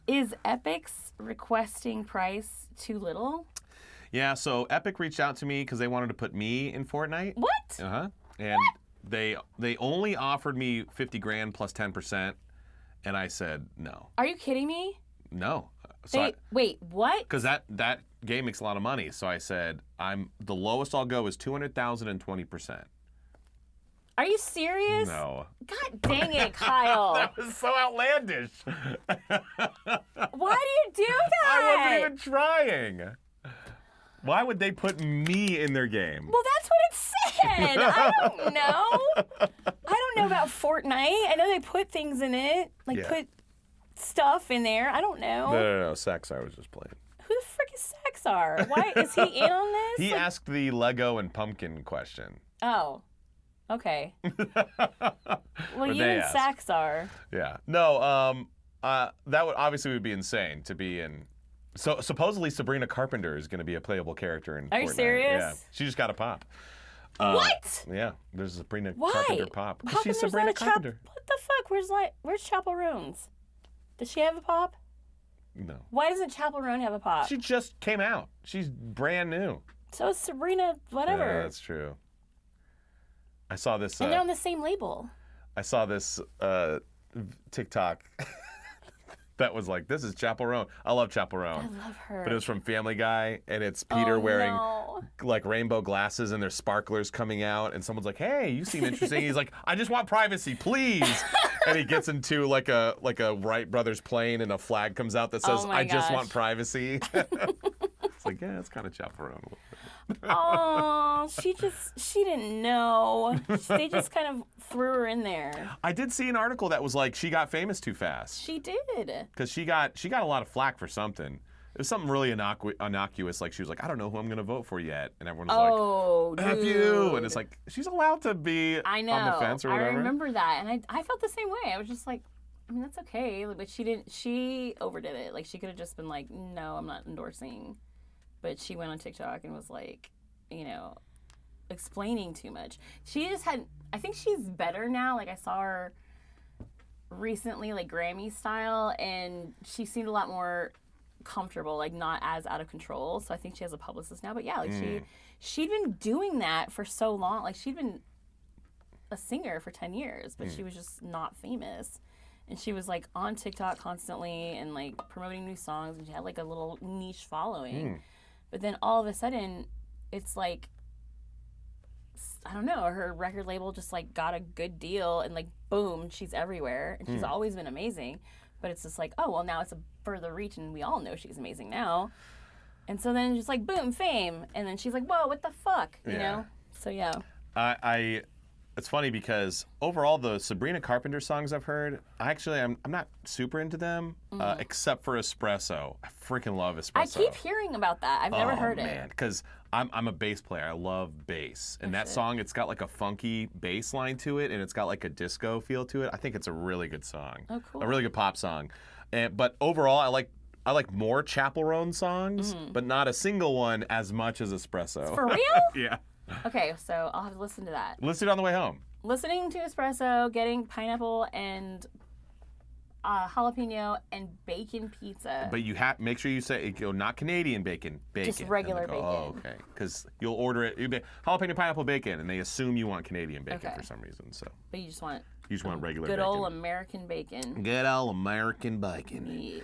Speaker 2: Is Epic's requesting price too little?
Speaker 1: Yeah, so Epic reached out to me because they wanted to put me in Fortnite.
Speaker 2: What?
Speaker 1: Uh-huh. And they only offered me $50,000 plus 10%, and I said no.
Speaker 2: Are you kidding me?
Speaker 1: No.
Speaker 2: Wait, what?
Speaker 1: Because that game makes a lot of money. So I said, the lowest I'll go is $200,000 and 20%.
Speaker 2: Are you serious?
Speaker 1: No.
Speaker 2: God dang it, Kyle.
Speaker 1: That was so outlandish.
Speaker 2: Why do you do that?
Speaker 1: I wasn't even trying. Why would they put me in their game?
Speaker 2: Well, that's what it said. I don't know. I don't know about Fortnite. I know they put things in it, put stuff in there. I don't know.
Speaker 1: No. Saxar was just playing.
Speaker 2: Who the frick is Saxar? Why is he in on this?
Speaker 1: He asked the Lego and pumpkin question.
Speaker 2: Oh, okay. Well, you and
Speaker 1: asked.
Speaker 2: Saxar.
Speaker 1: Yeah. No. That would be insane to be in. So supposedly Sabrina Carpenter is going to be a playable character in Fortnite.
Speaker 2: Are you serious?
Speaker 1: Yeah. She just got a pop.
Speaker 2: What?
Speaker 1: Yeah. There's a Sabrina
Speaker 2: Why?
Speaker 1: Carpenter pop.
Speaker 2: How
Speaker 1: She's
Speaker 2: come
Speaker 1: Sabrina
Speaker 2: there's not
Speaker 1: Carpenter.
Speaker 2: What the fuck? Where's Chapel Roan's? Does she have a pop?
Speaker 1: No.
Speaker 2: Why doesn't Chapel Roan have a pop?
Speaker 1: She just came out. She's brand new.
Speaker 2: So is Sabrina, whatever.
Speaker 1: Yeah, that's true. I saw this.
Speaker 2: And they're on the same label.
Speaker 1: I saw this TikTok that was like, this is Chapel Roan. I love Chapel Roan.
Speaker 2: I love her.
Speaker 1: But it was from Family Guy, and it's Peter wearing
Speaker 2: no.
Speaker 1: like rainbow glasses, and there's sparklers coming out, and someone's like, "Hey, you seem interesting." He's like, "I just want privacy, please." And he gets into like a Wright Brothers plane, and a flag comes out that says, "I just want privacy." It's like, yeah, it's kind of Chapel Roan.
Speaker 2: Oh, she didn't know. They just kind of threw her in there.
Speaker 1: I did see an article that was like she got famous too fast.
Speaker 2: She did.
Speaker 1: Because she got a lot of flack for something. It was something really innocuous. Like she was like, I don't know who I'm going to vote for yet, and everyone was like, F you, and it's like she's allowed to be on the fence or whatever.
Speaker 2: I remember that, and I felt the same way. I was just like, I mean, that's okay, but she didn't. She overdid it. Like she could have just been like, no, I'm not endorsing. But she went on TikTok and was like, explaining too much. She just had, I think she's better now. Like I saw her recently, like Grammy style, and she seemed a lot more comfortable, like not as out of control. So I think she has a publicist now. But yeah, like she'd been doing that for so long. Like she'd been a singer for 10 years, but she was just not famous. And she was like on TikTok constantly and like promoting new songs, and she had like a little niche following. But then all of a sudden, it's like, I don't know, her record label just like got a good deal, and like boom, she's everywhere, and she's always been amazing. But it's just like, oh well, now it's a further reach, and we all know she's amazing now. And so then just like boom, fame, and then she's like, whoa, what the fuck, you know? So yeah.
Speaker 1: It's funny because overall the Sabrina Carpenter songs I've heard, I'm not super into them, except for Espresso. I freaking love Espresso.
Speaker 2: I keep hearing about that. I've never heard it.
Speaker 1: Man, because I'm a bass player. I love bass. And that song, it's got like a funky bass line to it, and it's got like a disco feel to it. I think it's a really good song.
Speaker 2: Oh, cool.
Speaker 1: A really good pop song. But overall, I like I like more Chaperone songs, but not a single one as much as Espresso.
Speaker 2: For real?
Speaker 1: Yeah.
Speaker 2: Okay, so I'll have to listen to that.
Speaker 1: Listen on the way home.
Speaker 2: Listening to Espresso, getting pineapple and jalapeno and bacon pizza.
Speaker 1: But you have make sure you say not Canadian bacon, bacon.
Speaker 2: Just regular bacon.
Speaker 1: Oh, okay. Because you'll order it jalapeno pineapple bacon, and they assume you want Canadian bacon
Speaker 2: Okay.
Speaker 1: for some reason. So
Speaker 2: But you just want
Speaker 1: regular
Speaker 2: good
Speaker 1: bacon.
Speaker 2: old American bacon.
Speaker 1: Good old American bacon.
Speaker 2: Yeah.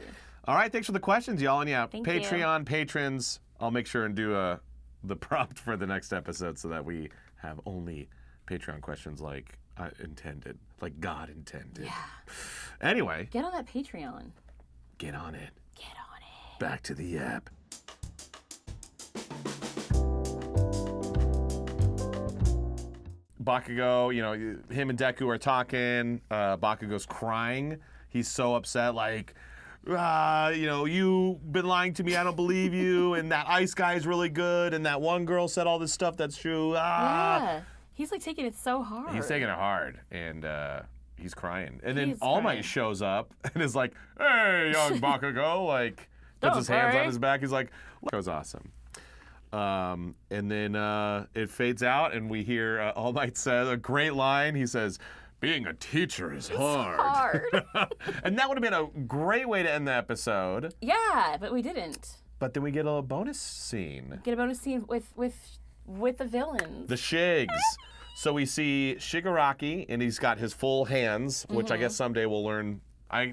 Speaker 1: All right, thanks for the questions, y'all. And yeah,
Speaker 2: Thank
Speaker 1: Patreon patrons, I'll make sure and do the prompt for the next episode so that we have only Patreon questions like intended, like God intended.
Speaker 2: Yeah.
Speaker 1: Anyway.
Speaker 2: Get on that Patreon.
Speaker 1: Get on it.
Speaker 2: Get on it.
Speaker 1: Back to the app. Bakugo, him and Deku are talking. Bakugo's crying. He's so upset, like, you've been lying to me. I don't believe you. And that ice guy is really good. And that one girl said all this stuff that's true.
Speaker 2: Yeah. He's like taking it so hard.
Speaker 1: He's taking it hard. And he's crying. And then
Speaker 2: He's
Speaker 1: All
Speaker 2: crying.
Speaker 1: Might shows up and is like, hey, young Bakugo. Like, puts his hands on his back. He's like, that was awesome. And then it fades out, and we hear All Might says a great line. He says, being a teacher is hard. And that would have been a great way to end the episode.
Speaker 2: Yeah, but we didn't.
Speaker 1: But then we get a bonus scene.
Speaker 2: Get a bonus scene with the villains.
Speaker 1: The Shigs. So we see Shigaraki, and he's got his full hands, which I guess someday we'll learn.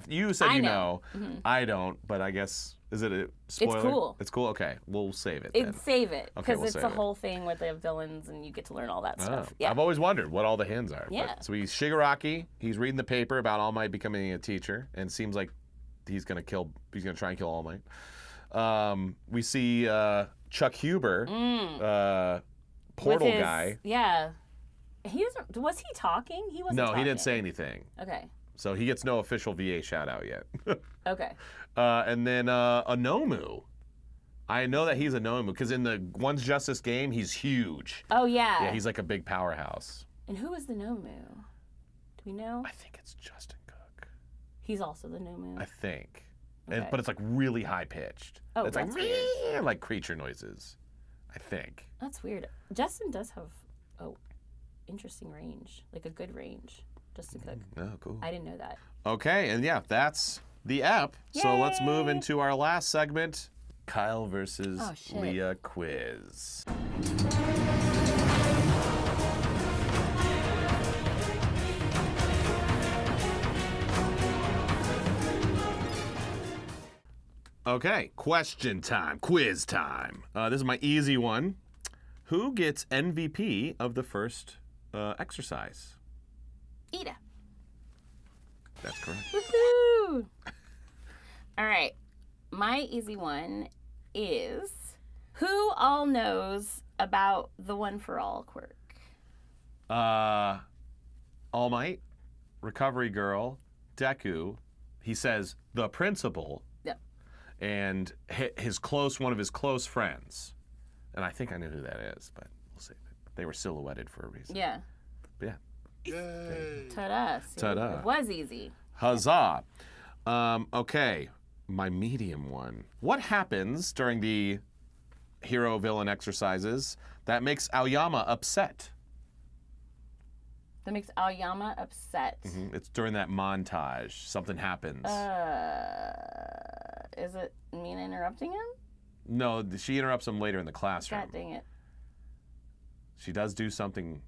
Speaker 1: You said you know. I don't, but I guess, is it a spoiler?
Speaker 2: It's cool.
Speaker 1: It's cool? Okay, we'll save it then.
Speaker 2: Save it,
Speaker 1: Okay,
Speaker 2: because
Speaker 1: we'll
Speaker 2: it's
Speaker 1: save
Speaker 2: a
Speaker 1: it.
Speaker 2: whole thing with the villains, and you get to learn all that
Speaker 1: Oh,
Speaker 2: stuff. Yeah.
Speaker 1: I've always wondered what all the hands are.
Speaker 2: Yeah.
Speaker 1: So he's Shigaraki. He's reading the paper about All Might becoming a teacher, and it seems like he's gonna try and kill All Might. We see Chuck Huber, portal guy.
Speaker 2: Yeah. Was he talking? He wasn't talking.
Speaker 1: No, he didn't say anything.
Speaker 2: Okay.
Speaker 1: So he gets no official VA shout out yet.
Speaker 2: Okay.
Speaker 1: And then Anomu. I know that he's Anomu because in the One's Justice game, he's huge.
Speaker 2: Oh, yeah.
Speaker 1: Yeah, he's like a big powerhouse.
Speaker 2: And who is the Nomu? Do we know?
Speaker 1: I think it's Justin Cook.
Speaker 2: He's also the Nomu.
Speaker 1: I think.
Speaker 2: Okay.
Speaker 1: But it's like really high pitched.
Speaker 2: Oh,
Speaker 1: it's
Speaker 2: that's
Speaker 1: like like creature noises. I think.
Speaker 2: That's weird. Justin does have interesting range, like a good range. Justin Cook.
Speaker 1: Oh, cool.
Speaker 2: I didn't know that.
Speaker 1: Okay, and yeah, that's the app. So let's move
Speaker 2: Yay!
Speaker 1: into our last segment, Kyle versus
Speaker 2: Oh, shit.
Speaker 1: Leah quiz. Okay, question time, quiz time. This is my easy one. Who gets MVP of the first exercise?
Speaker 2: Iida.
Speaker 1: That's correct.
Speaker 2: Woohoo! All right. My easy one is who all knows about the One for All quirk?
Speaker 1: All Might, Recovery Girl, Deku. He says the principal.
Speaker 2: Yep.
Speaker 1: And one of his close friends. And I think I know who that is, but we'll see. They were silhouetted for a reason.
Speaker 2: Yeah.
Speaker 1: But yeah.
Speaker 2: Ta-da. See?
Speaker 1: Ta-da.
Speaker 2: It was easy.
Speaker 1: Huzzah. Okay, my medium one. What happens during the hero-villain exercises that makes Aoyama upset?
Speaker 2: That makes Aoyama upset.
Speaker 1: It's during that montage. Something happens.
Speaker 2: Is it Mina interrupting him?
Speaker 1: No, she interrupts him later in the classroom.
Speaker 2: God dang it.
Speaker 1: She does do something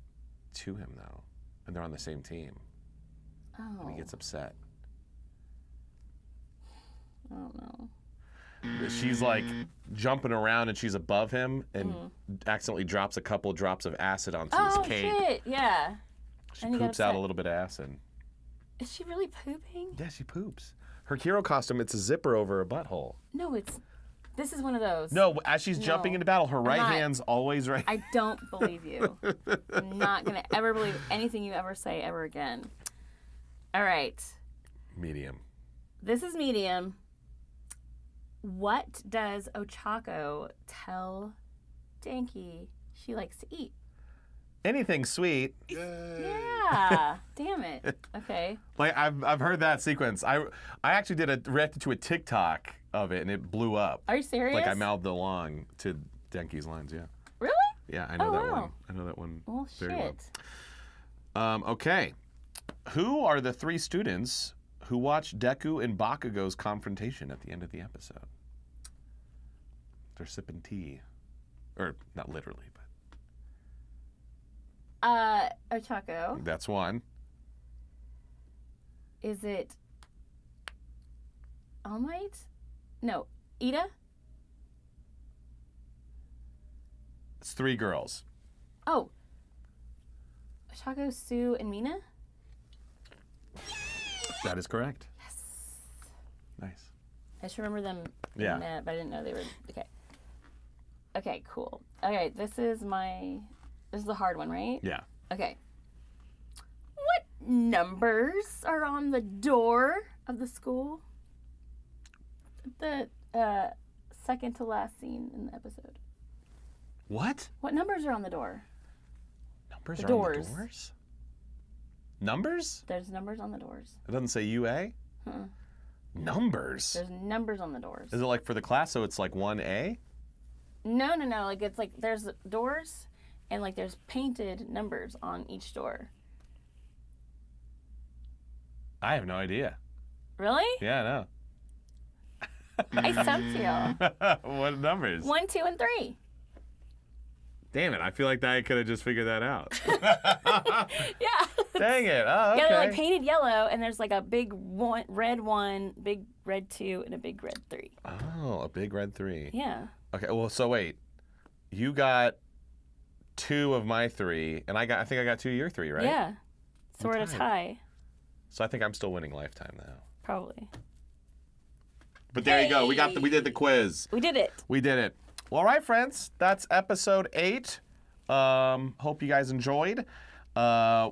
Speaker 1: to him, though. And they're on the same team.
Speaker 2: Oh.
Speaker 1: And he gets upset.
Speaker 2: I don't know.
Speaker 1: She's like jumping around and she's above him and accidentally drops a couple drops of acid onto his cape.
Speaker 2: Oh, shit. Yeah.
Speaker 1: She
Speaker 2: And he got
Speaker 1: poops out
Speaker 2: upset.
Speaker 1: a little bit of acid.
Speaker 2: Is she really pooping?
Speaker 1: Yeah, she poops. Her hero costume, it's a zipper over a butthole.
Speaker 2: No, this is one of those.
Speaker 1: No, as she's jumping into battle, her right
Speaker 2: not.
Speaker 1: hand's always right.
Speaker 2: I don't believe you. I'm not going to ever believe anything you ever say ever again. All right.
Speaker 1: Medium.
Speaker 2: This is medium. What does Ochako tell Denki she likes to eat?
Speaker 1: Anything sweet.
Speaker 2: Yeah. Damn it. Okay.
Speaker 1: Like I've heard that sequence. I actually reacted to a TikTok of it and it blew up.
Speaker 2: Are you serious?
Speaker 1: Like I mouthed along to Denki's lines. Yeah.
Speaker 2: Really?
Speaker 1: Yeah, I know that
Speaker 2: wow.
Speaker 1: one. I know that one
Speaker 2: Well,
Speaker 1: very
Speaker 2: shit.
Speaker 1: well. Okay. Who are the 3 students who watched Deku and Bakugo's confrontation at the end of the episode? They're sipping tea. Or, not literally, but...
Speaker 2: Ochako.
Speaker 1: That's one.
Speaker 2: Is it All Might? No. Iida?
Speaker 1: It's 3 girls.
Speaker 2: Oh. Ochako, Sue, and Mina?
Speaker 1: That is correct.
Speaker 2: Yes.
Speaker 1: Nice.
Speaker 2: I just remember them
Speaker 1: Yeah.
Speaker 2: in that, but I didn't know they were... Okay. Okay, cool. Okay, this is the hard one, right?
Speaker 1: Yeah.
Speaker 2: Okay. What numbers are on the door of the school? The second to last scene in the episode.
Speaker 1: What?
Speaker 2: What numbers are on the door?
Speaker 1: Numbers
Speaker 2: The
Speaker 1: are
Speaker 2: doors.
Speaker 1: on the doors? Numbers?
Speaker 2: There's numbers on the doors.
Speaker 1: It doesn't say UA?
Speaker 2: Uh-uh.
Speaker 1: Numbers?
Speaker 2: There's numbers on the doors.
Speaker 1: Is it like for the class, so it's like 1A?
Speaker 2: No. Like it's like there's doors and like there's painted numbers on each door.
Speaker 1: I have no idea.
Speaker 2: Really?
Speaker 1: Yeah,
Speaker 2: I stumped you.
Speaker 1: I know. What numbers?
Speaker 2: 1, 2, and 3.
Speaker 1: Damn it, I feel like I could have just figured that out.
Speaker 2: Yeah.
Speaker 1: Dang it. Oh, okay.
Speaker 2: Yeah, they're like painted yellow, and there's like a big one, big red 2, and a big red 3.
Speaker 1: Oh, a big red 3.
Speaker 2: Yeah.
Speaker 1: Okay, well, so wait. You got 2 of my 3, and I think I got 2 of your 3, right?
Speaker 2: Yeah. So we're at a
Speaker 1: tied.
Speaker 2: tie,
Speaker 1: So I think I'm still winning lifetime now.
Speaker 2: probably.
Speaker 1: But there you go. We did the quiz.
Speaker 2: We did it.
Speaker 1: We did it. Well, all right, friends. That's episode 8. Hope you guys enjoyed. So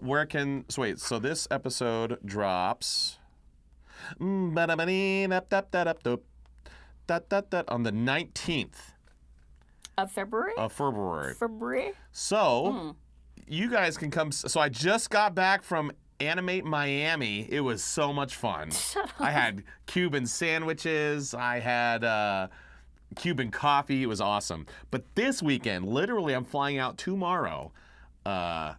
Speaker 1: this episode drops on the 19th
Speaker 2: Of February?
Speaker 1: of February.
Speaker 2: February?
Speaker 1: So you guys can come. So I just got back from Animate Miami. It was so much fun.
Speaker 2: Shut up.
Speaker 1: I had Cuban sandwiches. I had Cuban coffee. It was awesome. But this weekend, literally, I'm flying out tomorrow. Fan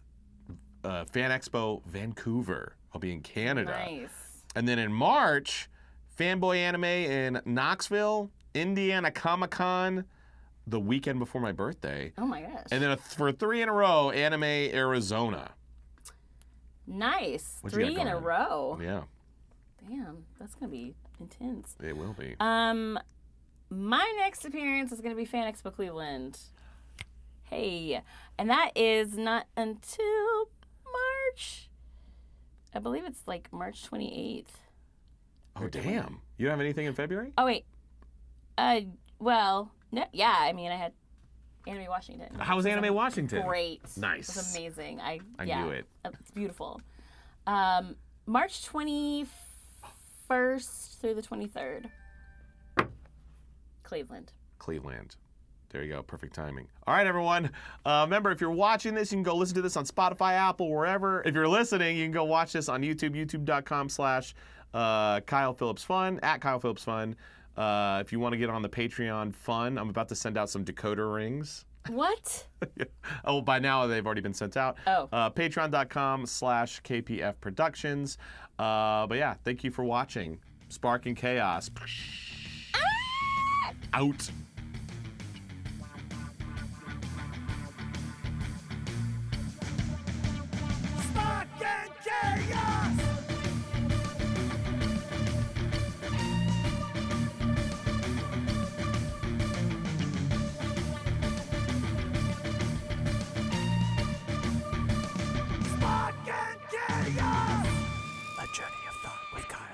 Speaker 1: Expo Vancouver. I'll be in Canada.
Speaker 2: Nice.
Speaker 1: And then in March, Fanboy Anime in Knoxville, Indiana Comic-Con, the weekend before my birthday.
Speaker 2: Oh my gosh.
Speaker 1: And then for 3 in a row, Anime Arizona.
Speaker 2: Nice.
Speaker 1: What you got
Speaker 2: 3 in a
Speaker 1: going?
Speaker 2: row.
Speaker 1: Yeah,
Speaker 2: Damn, that's gonna be intense.
Speaker 1: it will be.
Speaker 2: My next appearance is gonna be Fan Expo Cleveland. Hey, and that is not until March. I believe it's like March 28th.
Speaker 1: Oh, damn. You don't have anything in February?
Speaker 2: Oh wait. Well, no, yeah. I mean, I had Anime Washington.
Speaker 1: How was Anime Washington?
Speaker 2: Great.
Speaker 1: Nice.
Speaker 2: It was amazing.
Speaker 1: I
Speaker 2: yeah,
Speaker 1: knew it.
Speaker 2: It's beautiful. March 21st through the 23rd. Cleveland.
Speaker 1: Cleveland. There you go. Perfect timing. All right, everyone. Remember, if you're watching this, you can go listen to this on Spotify, Apple, wherever. If you're listening, you can go watch this on YouTube, youtube.com/Kyle Phillips Fun, @Kyle Phillips Fun. If you want to get on the Patreon fun, I'm about to send out some decoder rings.
Speaker 2: What?
Speaker 1: Oh, by now they've already been sent out.
Speaker 2: Oh.
Speaker 1: Patreon.com/KPF Productions. But yeah, thank you for watching. Sparking Chaos. Out.
Speaker 3: Sparking Chaos! Sparking Chaos! A journey of thought with Kyle.